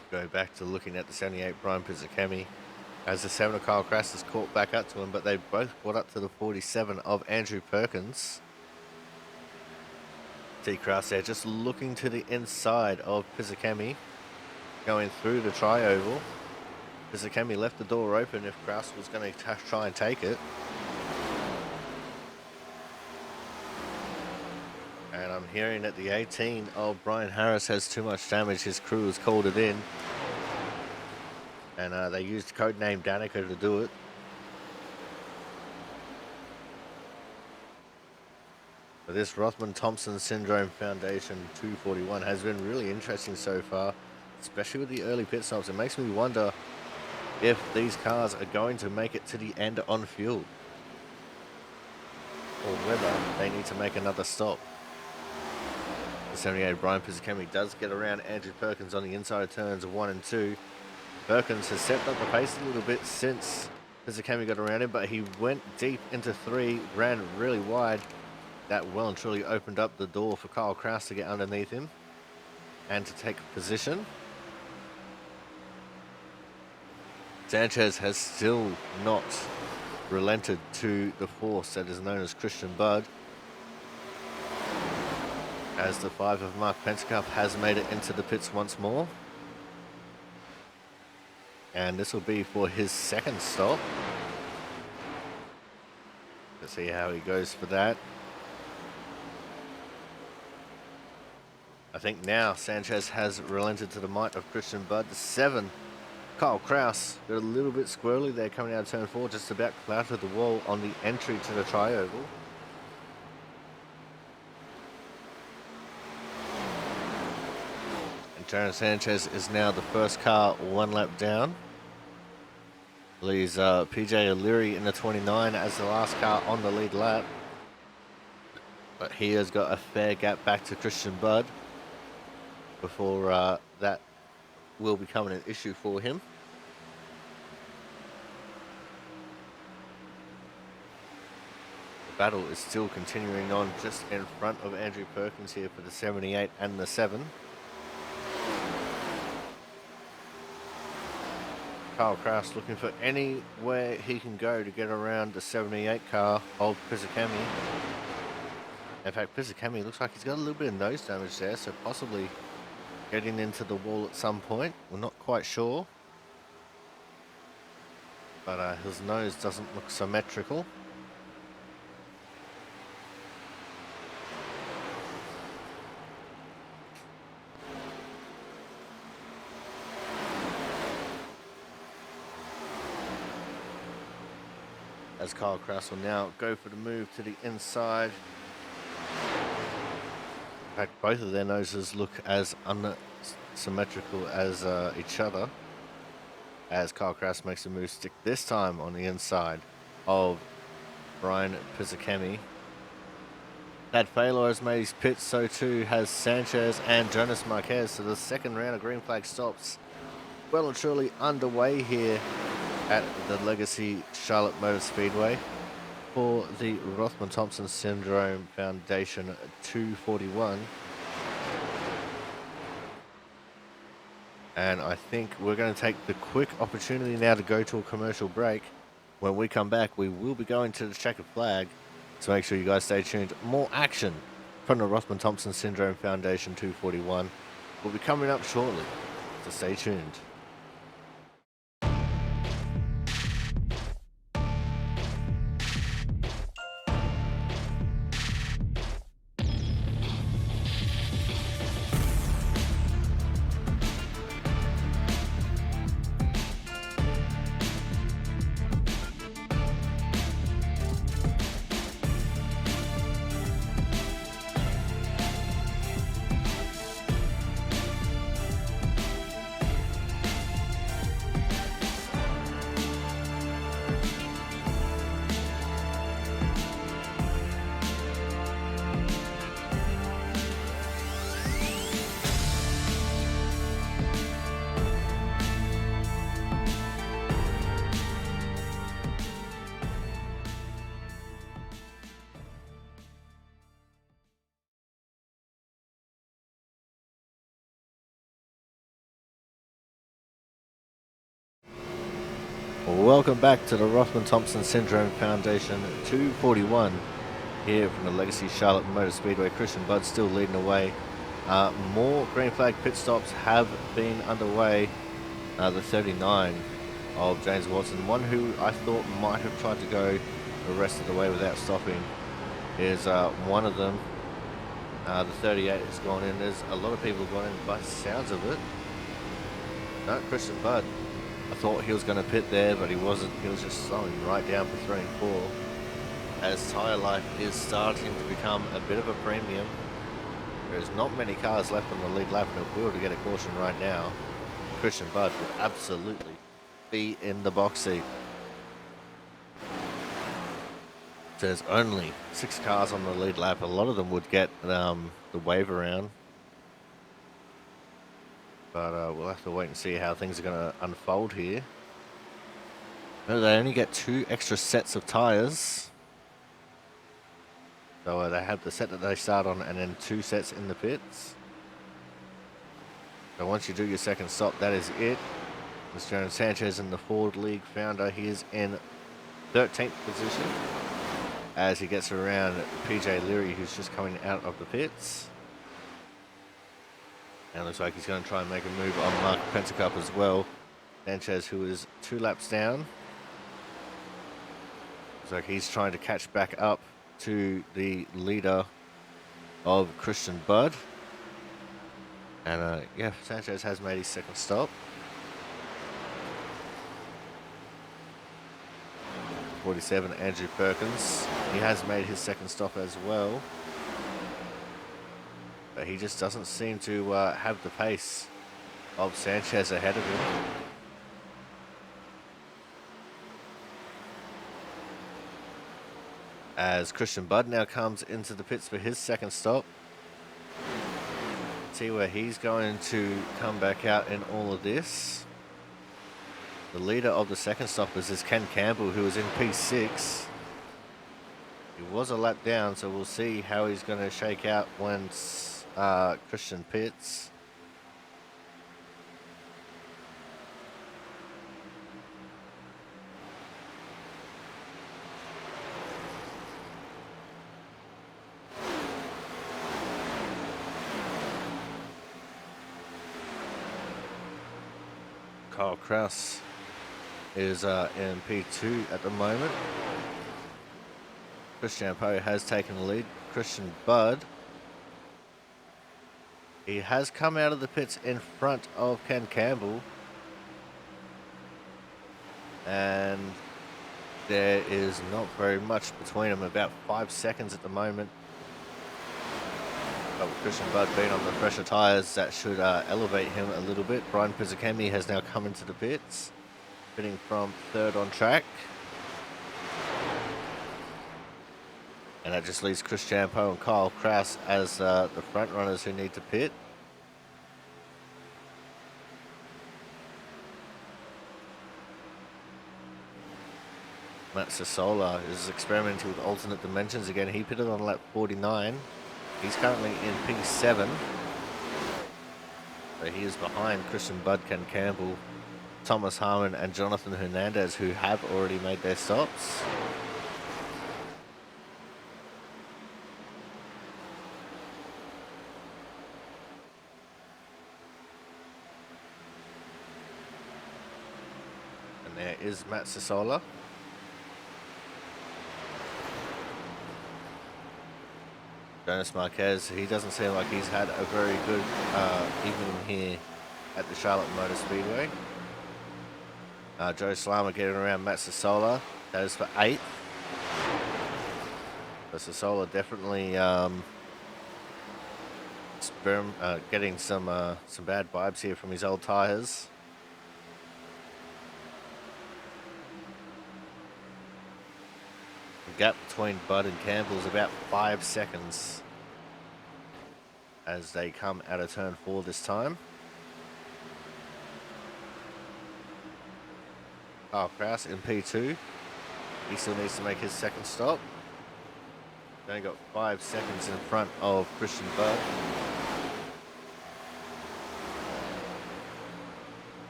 Go back to looking at the 78 Brian Pizzicami, as the 7 of Kyle Kraus has caught back up to him, but they both caught up to the 47 of Andrew Perkins. T. Kraus there just looking to the inside of Pizzicami, going through the tri-oval. Pizzicami left the door open if Kraus was going to try and take it. And I'm hearing that the 18 of Brian Harris has too much damage. His crew has called it in. And they used codename Danica to do it. But this Rothman-Thompson Syndrome Foundation 241 has been really interesting so far, especially with the early pit stops. It makes me wonder if these cars are going to make it to the end on fuel, or whether they need to make another stop. The 78 Brian Pizzicami does get around Andrew Perkins on the inside of turns 1 and 2. Perkins has stepped up the pace a little bit since Pizzicami got around him, but he went deep into 3, ran really wide. That well and truly opened up the door for Kyle Kraus to get underneath him and to take position. Sanchez has still not relented to the force that is known as Christian Budd, as the 5 of Mark Pentecoff has made it into the pits once more. And this will be for his 2nd stop. Let's see how he goes for that. I think now Sanchez has relented to the might of Christian Budd. The 7 Kyle Kraus got a little bit squirrely there coming out of turn 4, just about clouted the wall on the entry to the tri-oval. And Jaron Sanchez is now the first car one lap down. Leaves PJ O'Leary in the 29 as the last car on the lead lap. But he has got a fair gap back to Christian Budd before that will become an issue for him. The battle is still continuing on just in front of Andrew Perkins here for the 78 and the 7. Kyle Kraus looking for anywhere he can go to get around the 78 car of Pisacami. In fact, Pisacami looks like he's got a little bit of nose damage there, so possibly getting into the wall at some point. We're not quite sure. But his nose doesn't look symmetrical. As Kyle Kraus will now go for the move to the inside. In fact, both of their noses look as unsymmetrical as each other. As Kyle Kraus makes a move stick this time on the inside of Brian Pisacami. Thad Faylor has made his pits, so too has Sanchez and Jonas Marquez. So the second round of green flag stops well and truly underway here at the Legacy Charlotte Motor Speedway for the Rothman-Thompson Syndrome Foundation 241. And I think we're going to take the quick opportunity now to go to a commercial break. When we come back, we will be going to the checkered flag. So make sure you guys stay tuned. More action from the Rothman-Thompson Syndrome Foundation 241 will be coming up shortly. So stay tuned. Welcome back to the Rothman-Thompson Syndrome Foundation 241 here from the Legacy Charlotte Motor Speedway. Christian Budd still leading the way. More green flag pit stops have been underway. The 39 of James Watson, one who I thought might have tried to go the rest of the way without stopping, is one of them. The 38 has gone in. There's a lot of people gone in by the sounds of it. No, Christian Budd. I thought he was going to pit there, but he wasn't. He was just slowing right down for 3 and 4. As tyre life is starting to become a bit of a premium. There's not many cars left on the lead lap, and if we were to get a caution right now, Christian Budd would absolutely be in the box seat. There's only 6 cars on the lead lap. A lot of them would get the wave around. But we'll have to wait and see how things are going to unfold here. No, they only get 2 extra sets of tyres. So they have the set that they start on and then 2 sets in the pits. So once you do your second stop, that is it. Mr. Jaron Sanchez in the Ford League founder. He is in 13th position as he gets around PJ Leary, who's just coming out of the pits. And looks like he's going to try and make a move on Mark Pentacup as well. Sanchez, who is 2 laps down. Looks like he's trying to catch back up to the leader of Christian Budd. And yeah, Sanchez has made his second stop. 47, Andrew Perkins. He has made his second stop as well. But he just doesn't seem to have the pace of Sanchez ahead of him. As Christian Budd now comes into the pits for his second stop. See where he's going to come back out in all of this. The leader of the second stoppers is Ken Campbell, who is in P6. He was a lap down, so we'll see how he's going to shake out once Christian pits. Kyle Kraus is in P2 at the moment. Christian Poe has taken the lead. Christian Budd, he has come out of the pits in front of Ken Campbell. And there is not very much between them, about 5 seconds at the moment. But with Christian Budd being on the fresher tyres, that should elevate him a little bit. Brian Pizzakemi has now come into the pits, pitting from third on track. And that just leaves Chris Champo and Kyle Kraus as the front runners who need to pit. Matt Sassola is experimenting with alternate dimensions again. He pitted on lap 49. He's currently in P7. So he is behind Christian Budd, Ken Campbell, Thomas Harmon and Jonathan Hernandez, who have already made their stops. And there is Matt Sassola. Jonas Marquez, he doesn't seem like he's had a very good evening here at the Charlotte Motor Speedway. Joe Slama getting around Matt Sassola. That is for 8th. So Sassola definitely getting some bad vibes here from his old tyres. The gap between Budd and Campbell is about 5 seconds as they come out of turn 4 this time. Kyle Kraus in P2. He still needs to make his second stop. He's only got 5 seconds in front of Christian Budd.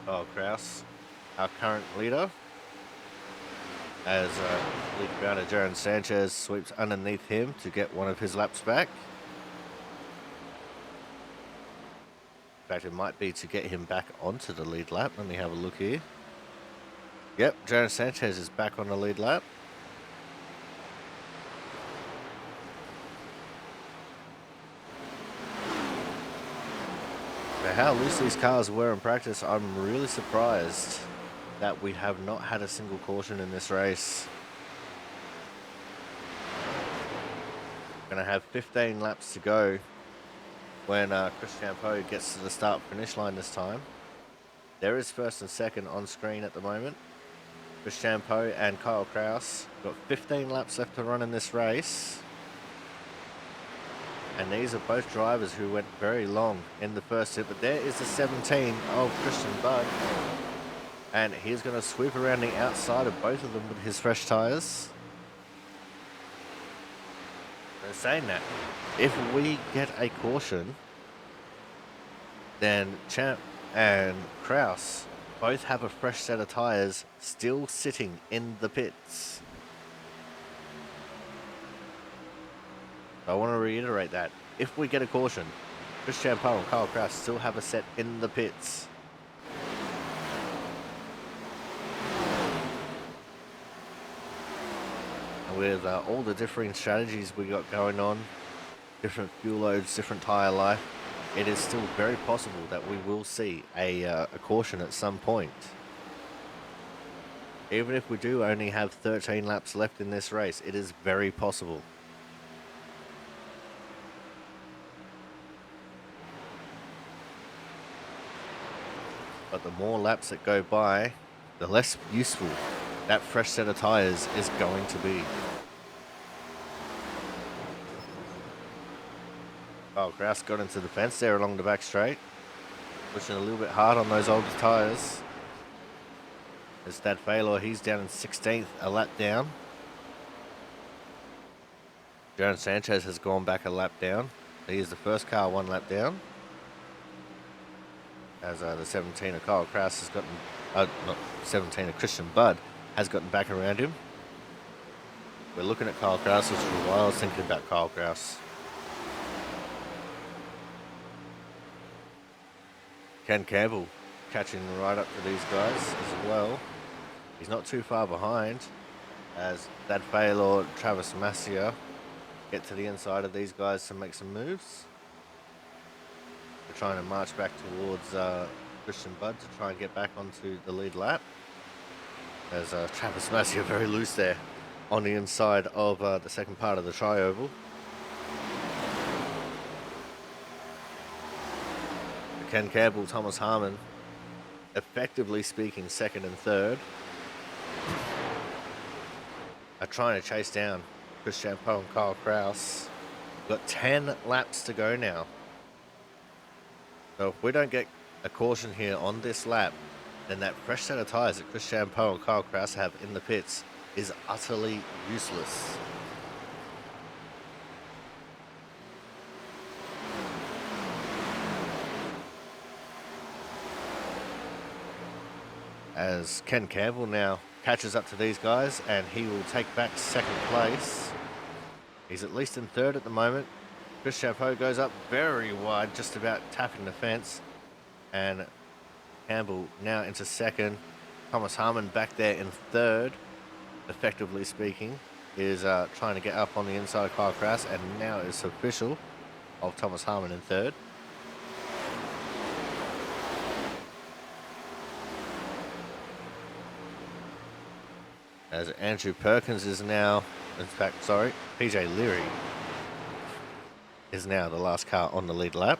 Kyle Kraus, our current leader, as lead rounder Jaron Sanchez sweeps underneath him to get one of his laps back. In fact, it might be to get him back onto the lead lap. Let me have a look here. Yep, Jaron Sanchez is back on the lead lap. Now, how loose these cars were in practice, I'm really surprised that we have not had a single caution in this race. Gonna have 15 laps to go when Christian Poe gets to the start-finish line this time. There is first and second on screen at the moment. Christian Poe and Kyle Kraus got 15 laps left to run in this race. And these are both drivers who went very long in the first hit. But there is the 17 of Christian Budd. And he's going to sweep around the outside of both of them with his fresh tyres. They're saying that if we get a caution, then Champ and Kraus both have a fresh set of tyres still sitting in the pits. I want to reiterate that. If we get a caution, Christian Poe and Kyle Kraus still have a set in the pits. And with all the differing strategies we got going on, different fuel loads, different tyre life, it is still very possible that we will see a caution at some point. Even if we do only have 13 laps left in this race, it is very possible. But the more laps that go by, the less useful that fresh set of tires is going to be. Oh, Kraus got into the fence there along the back straight. Pushing a little bit hard on those older tires. As Dad Failor, he's down in 16th, a lap down. Jaron Sanchez has gone back a lap down. He is the first car 1 lap down. As the 17 of Kyle Kraus has gotten, not 17 of Christian Budd has gotten back around him. We're looking at Kyle Kraus for a while. I was thinking about Kyle Kraus. Ken Campbell catching right up to these guys as well. He's not too far behind as Dad Failor, Travis Massia get to the inside of these guys to make some moves. They're trying to march back towards Christian Budd to try and get back onto the lead lap. As Travis Massia very loose there on the inside of the second part of the tri-oval. Ken Campbell, Thomas Harmon, effectively speaking, second and third, are trying to chase down Chris Champeau and Kyle Kraus. We've got 10 laps to go now. So if we don't get a caution here on this lap, then that fresh set of tyres that Chris Champeau and Kyle Kraus have in the pits is utterly useless. As Ken Campbell now catches up to these guys and he will take back second place. He's at least in third at the moment. Chris Champeau goes up very wide, just about tapping the fence. And Campbell now into second. Thomas Harmon back there in third, effectively speaking, is trying to get up on the inside of Kyle Kraus, and now it's official of Thomas Harmon in third. As Andrew Perkins is now, in fact, sorry, PJ Leary is now the last car on the lead lap.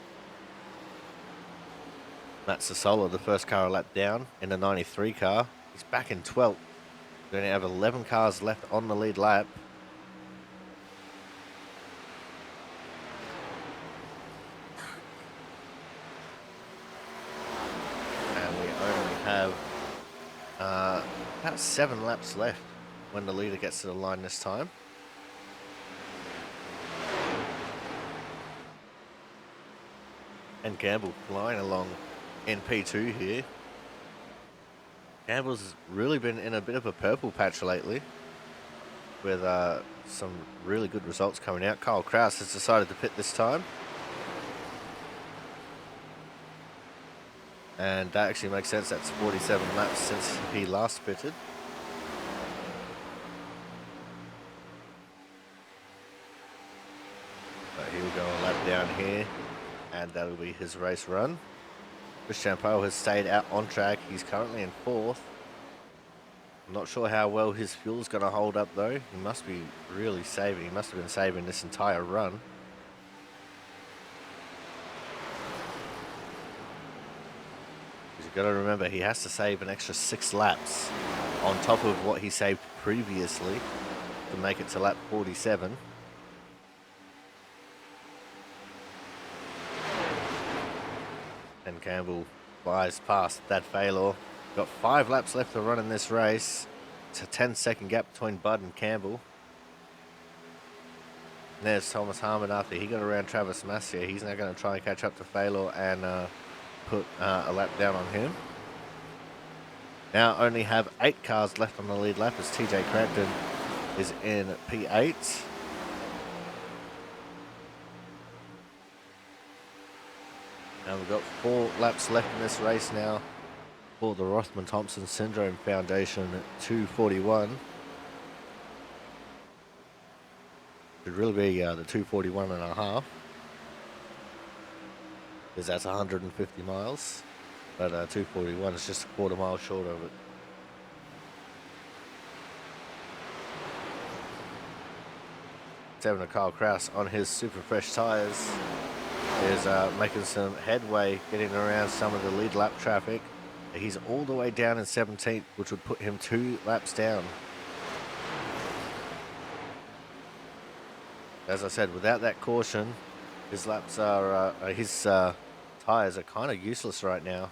Matt Sassola, the first car a lap down in the 93 car. He's back in 12th. We only have 11 cars left on the lead lap. And we only have about 7 laps left when the leader gets to the line this time. And Campbell flying along in P2 here. Campbell's really been in a bit of a purple patch lately with some really good results coming out. Kyle Kraus has decided to pit this time. And that actually makes sense. That's 47 laps since he last pitted. But he'll go a lap down here, and that'll be his race run. Chris Champeau has stayed out on track. He's currently in 4th. I'm not sure how well his fuel's going to hold up though. He must be really saving. He must have been saving this entire run. You've got to remember, he has to save an extra 6 laps on top of what he saved previously to make it to lap 47. And Campbell flies past that Failor. Got 5 laps left to run in this race. It's a 10-second gap between Budd and Campbell. And there's Thomas Harmon after he got around Travis Massia. He's now going to try and catch up to Failor and put a lap down on him. Now only have 8 cars left on the lead lap as TJ Crampton is in P8. And we've got 4 laps left in this race now for the Rothman-Thompson Syndrome Foundation at 2:41. Should really be the 2:41 and a half, because that's 150 miles. But 2:41 is just a quarter mile short of it. 7 of Kyle Kraus on his super fresh tyres is making some headway getting around some of the lead lap traffic. He's all the way down in 17th, which would put him 2 laps down. As I said, without that caution, his laps are his tyres are kind of useless right now.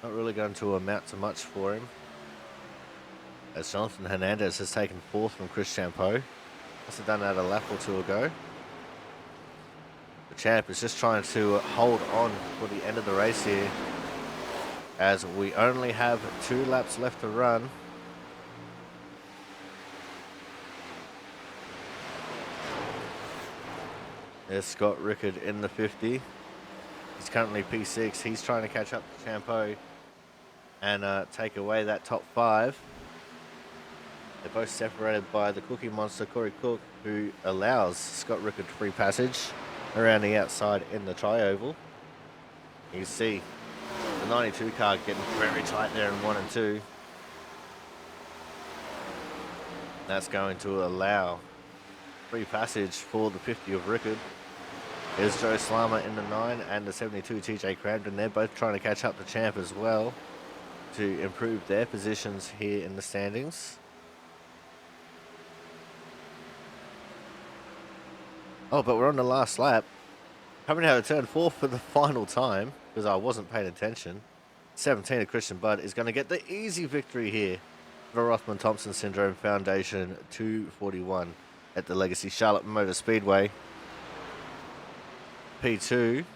Not really going to amount to much for him. As Jonathan Hernandez has taken 4th from Chris Champeau. Must have done that a lap or 2 ago. The champ is just trying to hold on for the end of the race here, as we only have 2 laps left to run. There's Scott Rickard in the 50. He's currently P6. He's trying to catch up to Champeau and take away that top 5. They're both separated by the Cookie Monster, Corey Cook, who allows Scott Rickard free passage around the outside in the tri-oval. You see the 92 car getting very tight there in 1 and 2. That's going to allow free passage for the 50 of Rickard. Here's Joe Slama in the 9 and the 72 TJ Crampton. They're both trying to catch up to Champ as well to improve their positions here in the standings. Oh, but we're on the last lap. Coming out of turn 4 for the final time, because I wasn't paying attention. 17 of Christian Budd is going to get the easy victory here for Rothman Thompson Syndrome Foundation 241 at the Legacy Charlotte Motor Speedway. P2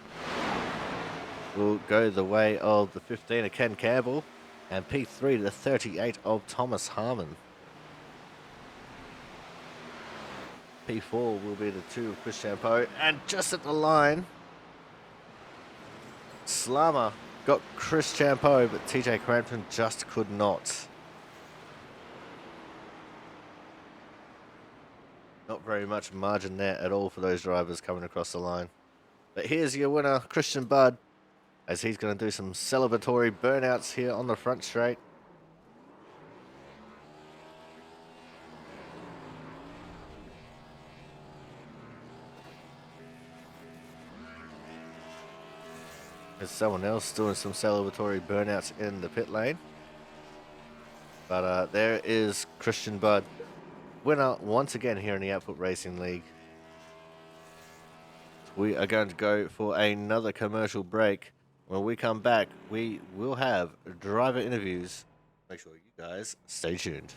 will go the way of the 15 of Ken Campbell, and P3 to the 38 of Thomas Harmon. P4 will be the 2 of Chris Champeau, and just at the line, Slama got Chris Champeau, but TJ Crampton just could not. Not very much margin there at all for those drivers coming across the line. But here's your winner, Christian Budd, as he's going to do some celebratory burnouts here on the front straight. There's someone else doing some celebratory burnouts in the pit lane. But there is Christian Budd, winner once again here in the Output Racing League. We are going to go for another commercial break. When we come back, we will have driver interviews. Make sure you guys stay tuned.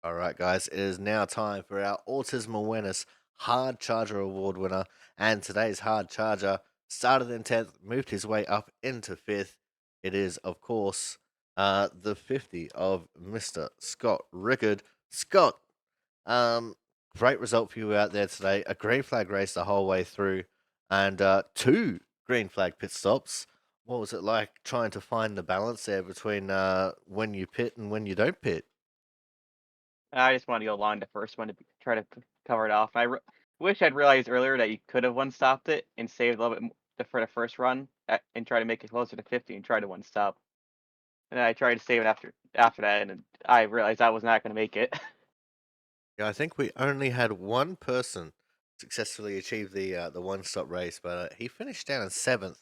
All right, guys, it is now time for our Autism Awareness Hard Charger Award winner. And today's Hard Charger started in 10th, moved his way up into 5th. It is, of course, the 50 of Mr. Scott Rickard. Scott, um, great result for you out there today. A green flag race the whole way through, and two green flag pit stops. What was it like trying to find the balance there between when you pit and when you don't pit? I just wanted to go along the first one to try to cover it off. Wish I'd realized earlier that you could have one stopped it and saved a little bit for the first run and try to make it closer to 50 and try to one stop. And then I tried to save it after that, and I realized I was not going to make it. Yeah, I think we only had one person successfully achieve the one stop race, but he finished down in 7th.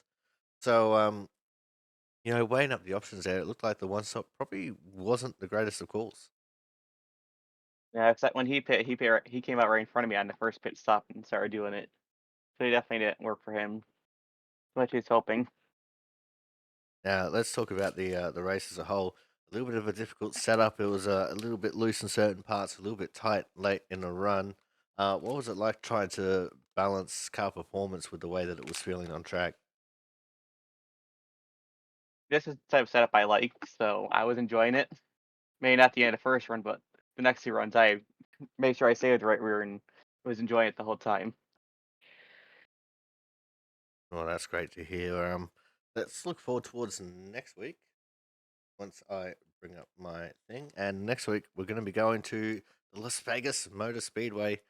So weighing up the options there, it looked like the one stop probably wasn't the greatest of calls. Yeah, except when he came out right in front of me on the first pit stop and started doing it. So he definitely didn't work for him, much he's hoping. Now let's talk about the race as a whole. A little bit of a difficult setup. It was a little bit loose in certain parts, a little bit tight late in the run. What was it like trying to balance car performance with the way that it was feeling on track? This is the type of setup I like, so I was enjoying it. Maybe not the end of the first run, but the next two runs I made sure I saved the right rear and was enjoying it the whole time. Well, that's great to hear. Let's look forward towards next week once I bring up my thing. And next week we're going to be going to the Las Vegas Motor Speedway.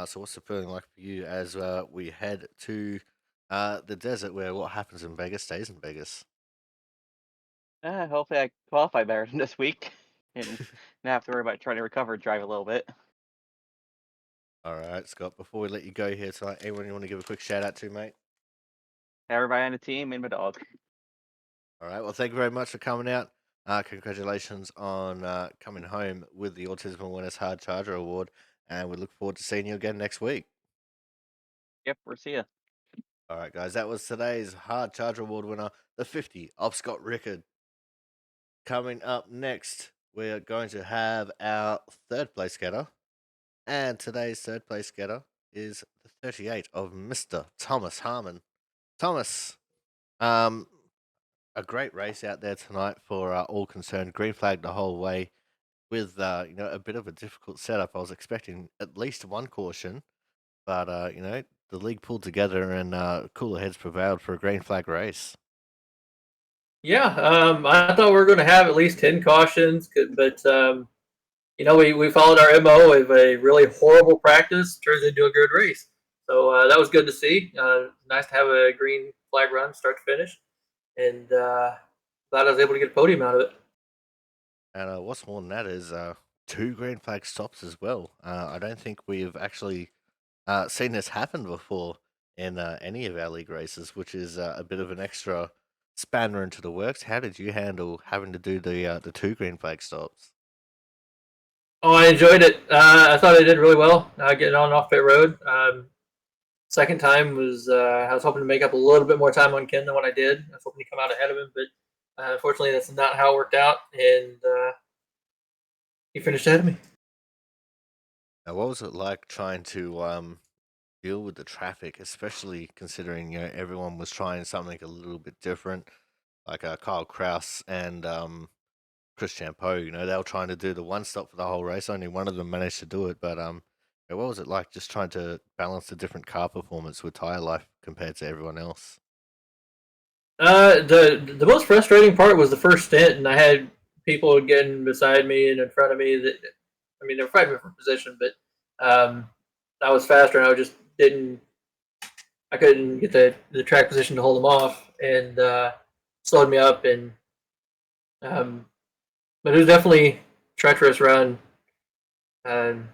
So what's the feeling like for you as we head to the desert, where what happens in Vegas stays in Vegas? Hopefully I qualify better than this week and not have to worry about trying to recover and drive a little bit. All right, Scott. Before we let you go here tonight, anyone you want to give a quick shout out to, mate? Everybody on the team and my dog. All right. Well, thank you very much for coming out. Congratulations on coming home with the Autism Awareness Hard Charger Award, and we look forward to seeing you again next week. Yep, we'll see ya. All right, guys. That was today's Hard Charger Award winner, the 50 of Scott Rickard. Coming up next, we're going to have our third place getter, and today's third place getter is the 38 of Mr. Thomas Harmon. Thomas, um, a great race out there tonight for all concerned. Green flag the whole way with a bit of a difficult setup. I was expecting at least one caution, but the league pulled together and cooler heads prevailed for a green flag race. Yeah, I thought we were going to have at least 10 cautions, but we followed our MO of a really horrible practice turns into a good race. So that was good to see. Nice to have a green flag run start to finish, and glad I was able to get a podium out of it. And what's more than that is two green flag stops as well. I don't think we've actually seen this happen before in any of our league races, which is a bit of an extra spanner into the works. How did you handle having to do the two green flag stops? Oh, I enjoyed it. I thought I did really well getting on and off pit road. Second time was I was hoping to make up a little bit more time on Ken than what I did. I was hoping to come out ahead of him, but unfortunately that's not how it worked out, and he finished ahead of me. Now, what was it like trying to deal with the traffic, especially considering everyone was trying something a little bit different, like Kyle Kraus and Chris Champeau. They were trying to do the one stop for the whole race. Only one of them managed to do it, but what was it like just trying to balance the different car performance with tire life compared to everyone else? The most frustrating part was the first stint, and I had people getting beside me and in front of me. They're fighting for position, but I was faster, and I just didn't. I couldn't get the track position to hold them off, and slowed me up. And but it was definitely treacherous run. Um,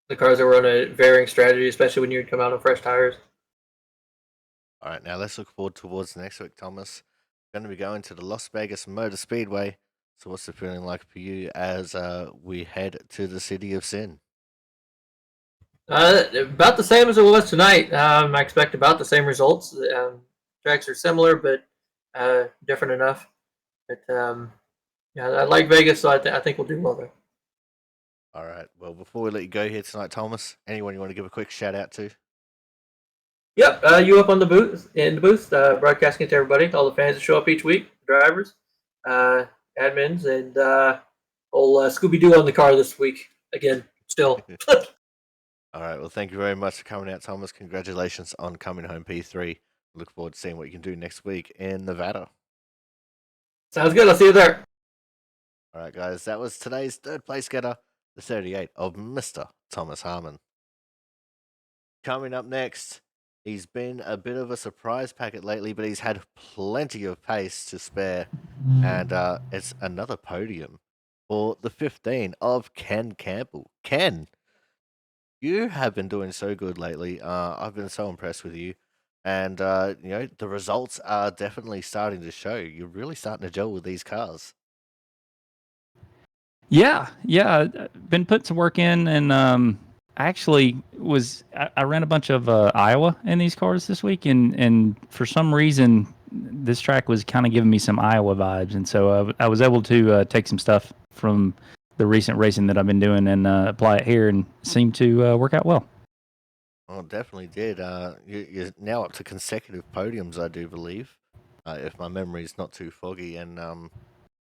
the cars that were on a varying strategy, especially when you would come out on fresh tires. All right, now let's look forward towards next week, Thomas. Going to be going to the Las Vegas Motor Speedway. So, what's the feeling like for you as we head to the city of sin? About the same as it was tonight. I expect about the same results. Tracks are similar, but different enough. But yeah, I like Vegas, so I think we'll do well there. All right. Well, before we let you go here tonight, Thomas, anyone you want to give a quick shout out to? Yep, you up on the booth in the booth, broadcasting it to everybody, all the fans that show up each week, drivers, admins, and old Scooby Doo on the car this week again. Still, All right. Well, thank you very much for coming out, Thomas. Congratulations on coming home P3. Look forward to seeing what you can do next week in Nevada. sounds good. I'll see you there. All right, guys. That was today's third place getter, the 38 of Mr. Thomas Harmon. Coming up next, he's been a bit of a surprise packet lately, but he's had plenty of pace to spare. And it's another podium for the 15 of Ken Campbell. Ken, you have been doing so good lately. I've been so impressed with you. And, the results are definitely starting to show. You're really starting to gel with these cars. Yeah, been putting some work in, and I ran a bunch of Iowa in these cars this week, and for some reason this track was kind of giving me some Iowa vibes, and so I was able to take some stuff from the recent racing that I've been doing and apply it here, and seemed to work out well. Oh, definitely did. You're now up to consecutive podiums, I do believe, if my memory is not too foggy. And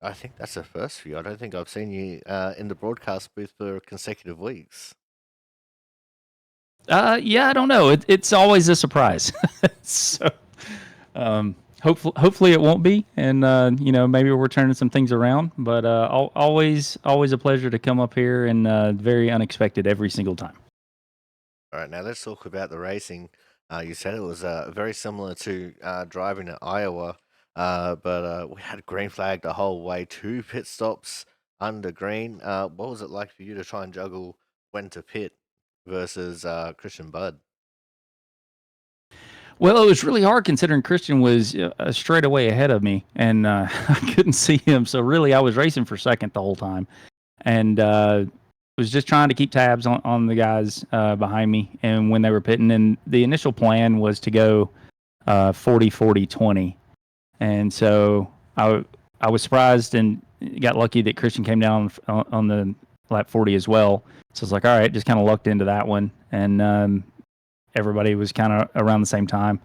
I think that's a first for you. I don't think I've seen you in the broadcast booth for consecutive weeks. Yeah, I don't know. It's always a surprise. So hopefully it won't be, and maybe we're turning some things around. But always a pleasure to come up here, and very unexpected every single time. All right, now let's talk about the racing. You said it was very similar to driving at Iowa, but we had green flag the whole way, 2 pit stops under green. What was it like for you to try and juggle when to pit versus Christian Budd? Well, it was really hard considering Christian was straight away ahead of me, and I couldn't see him. So really, I was racing for second the whole time, and was just trying to keep tabs on the guys behind me. And when they were pitting, and the initial plan was to go 40, 40, 20. And so I was surprised and got lucky that Christian came down on the lap 40 as well. So it's like, all right, just kind of lucked into that one. And everybody was kind of around the same time.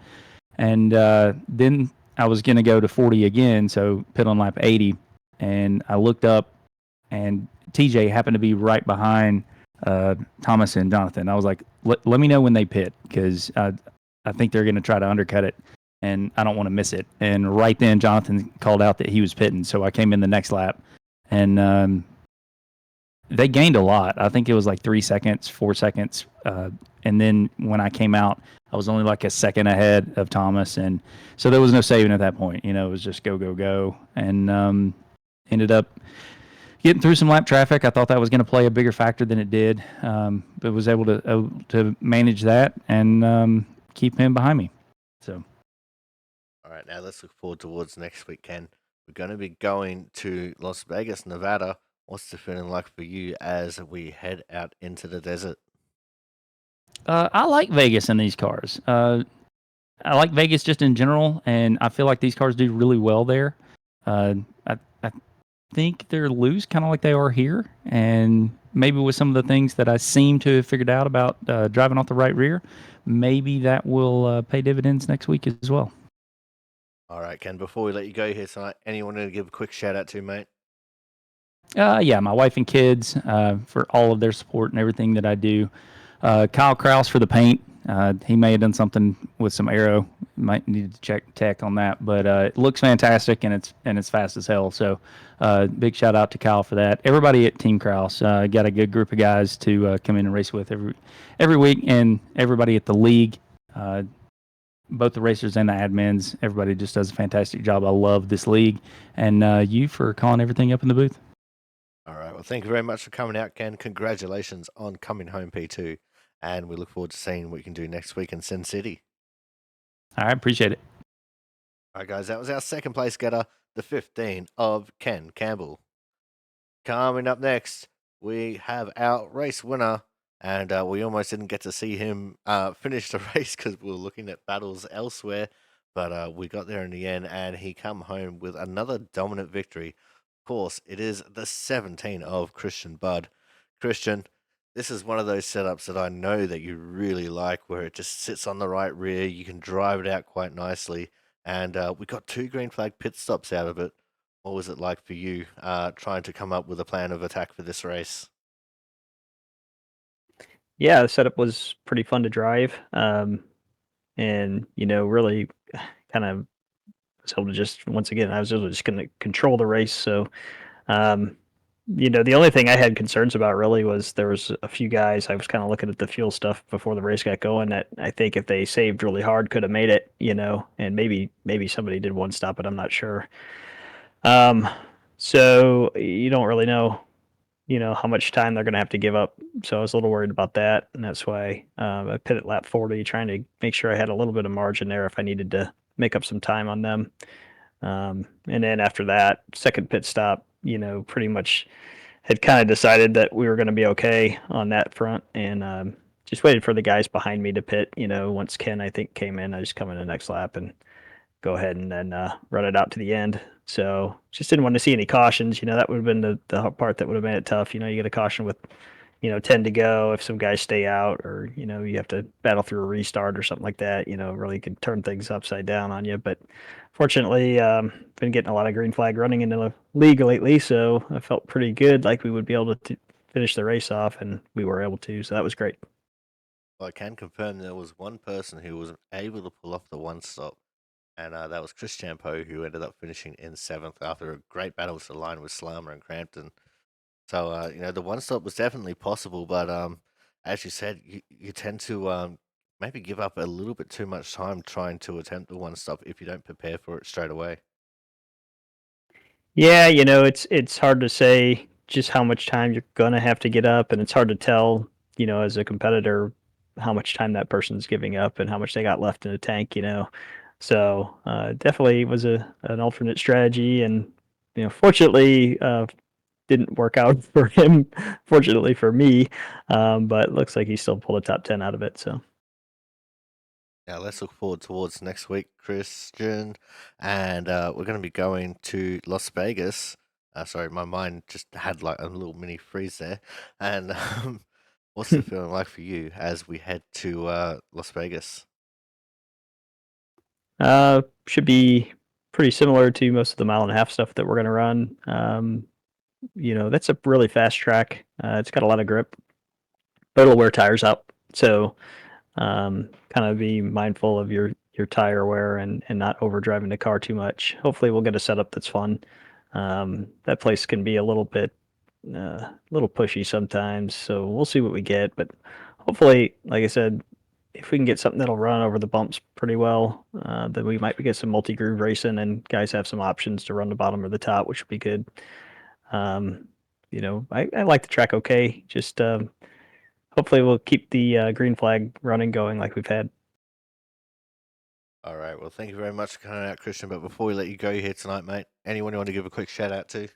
And then I was going to go to 40 again, so pit on lap 80. And I looked up, and TJ happened to be right behind Thomas and Jonathan. I was like, let me know when they pit, because I think they're going to try to undercut it, and I don't want to miss it. And right then, Jonathan called out that he was pitting, so I came in the next lap, and they gained a lot. I think it was like 3 seconds, 4 seconds. And then when I came out, I was only like a second ahead of Thomas. And so there was no saving at that point. It was just go, go, go. And ended up getting through some lap traffic. I thought that was going to play a bigger factor than it did. But was able to manage that and keep him behind me. So. All right, now let's look forward towards next week, Ken. We're going to be going to Las Vegas, Nevada. What's the feeling like for you as we head out into the desert? I like Vegas in these cars. I like Vegas just in general, and I feel like these cars do really well there. I think they're loose, kind of like they are here, and maybe with some of the things that I seem to have figured out about driving off the right rear, maybe that will pay dividends next week as well. All right, Ken, before we let you go here tonight, anyone to give a quick shout out to, mate? Yeah, my wife and kids for all of their support and everything that I do. Kyle Kraus for the paint. He may have done something with some aero. Might need to check tech on that, but it looks fantastic and it's fast as hell. So big shout out to Kyle for that. Everybody at Team Kraus got a good group of guys to come in and race with every week, and everybody at the league. Both the racers and the admins, everybody just does a fantastic job. I love this league, and you for calling everything up in the booth. All right, well, thank you very much for coming out, Ken. Congratulations on coming home P2, and we look forward to seeing what you can do next week in Sin City. All right, appreciate it. All right, guys, that was our second place getter, the 15 of Ken Campbell. Coming up next, we have our race winner, and we almost didn't get to see him finish the race because we were looking at battles elsewhere, but we got there in the end, and he come home with another dominant victory. Of course, it is the 17 of Christian Budd. Christian, this is one of those setups that I know that you really like, where it just sits on the right rear. You can drive it out quite nicely, and we got 2 green flag pit stops out of it. What was it like for you trying to come up with a plan of attack for this race? Yeah, the setup was pretty fun to drive. And really kind of was able to just once again I was able to just kind of control the race. So um, the only thing I had concerns about really was there was a few guys I was kind of looking at the fuel stuff before the race got going that I think if they saved really hard could have made it, and maybe somebody did one stop, but I'm not sure. Um, so you don't really know how much time they're going to have to give up. So I was a little worried about that, and that's why I pit at lap 40, trying to make sure I had a little bit of margin there if I needed to make up some time on them. And then after that second pit stop, pretty much had kind of decided that we were going to be okay on that front, and just waited for the guys behind me to pit. Once Ken I think came in, I just come in the next lap and go ahead and then run it out to the end. So just didn't want to see any cautions. That would have been the part that would have made it tough. You get a caution with 10 to go. If some guys stay out, or you have to battle through a restart or something like that, really could turn things upside down on you. But fortunately, been getting a lot of green flag running into the league lately, so I felt pretty good, like we would be able to finish the race off, and we were able to. So that was great. Well, I can confirm there was one person who was able to pull off the one stop, and that was Chris Champo, who ended up finishing in 7th after a great battle to the line with Slammer and Crampton. So, the one stop was definitely possible, but as you said, you tend to maybe give up a little bit too much time trying to attempt the one stop if you don't prepare for it straight away. Yeah, it's hard to say just how much time you're gonna have to get up, and it's hard to tell, as a competitor, how much time that person's giving up and how much they got left in the tank. So definitely was an alternate strategy, and fortunately didn't work out for him. Fortunately for me, but looks like he still pulled a top 10 out of it. So. Now let's look forward towards next week, Christian, and we're going to be going to Las Vegas. Sorry, my mind just had like a little mini freeze there. And what's the feeling like for you as we head to Las Vegas? Should be pretty similar to most of the mile and a half stuff that we're going to run. That's a really fast track. It's got a lot of grip, but it'll wear tires out. So kind of be mindful of your tire wear and not overdriving the car too much. Hopefully, we'll get a setup that's fun. That place can be a little pushy sometimes, so we'll see what we get. But hopefully, like I said, if we can get something that'll run over the bumps pretty well, then we might get some multi-groove racing, and guys have some options to run the bottom or the top, which would be good. I like the track okay. Just hopefully we'll keep the green flag running going like we've had. All right. Well, thank you very much for coming out, Christian. But before we let you go here tonight, mate, anyone you want to give a quick shout out to?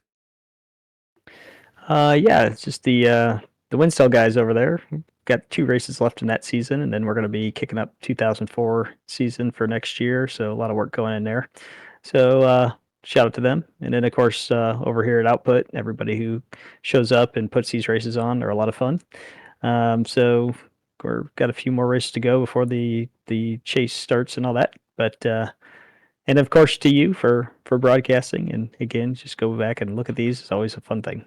Yeah, it's just the Winstall guys over there. Got 2 races left in that season, and then we're going to be kicking up 2004 season for next year. So a lot of work going in there. So shout out to them. And then of course over here at Output, everybody who shows up and puts these races on are a lot of fun. So we're got a few more races to go before the chase starts and all that. But and of course to you for broadcasting. And again, just go back and look at these. It's always a fun thing.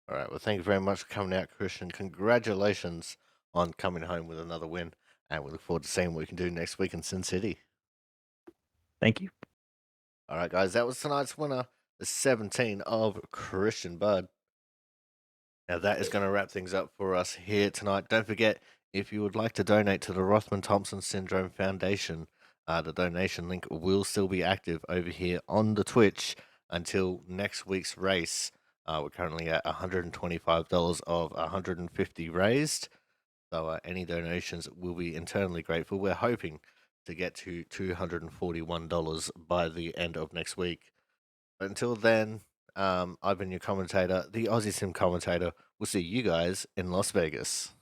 All right. Well, thank you very much for coming out, Christian. Congratulations on coming home with another win. And we look forward to seeing what we can do next week in Sin City. Thank you. All right, guys. That was tonight's winner, the 17 of Christian Budd. Now, that is going to wrap things up for us here tonight. Don't forget, if you would like to donate to the Rothman-Thompson Syndrome Foundation, the donation link will still be active over here on the Twitch until next week's race. We're currently at $125 of $150 raised. So any donations will be internally grateful. We're hoping to get to $241 by the end of next week. But until then, I've been your commentator, the Aussie Sim commentator. We'll see you guys in Las Vegas.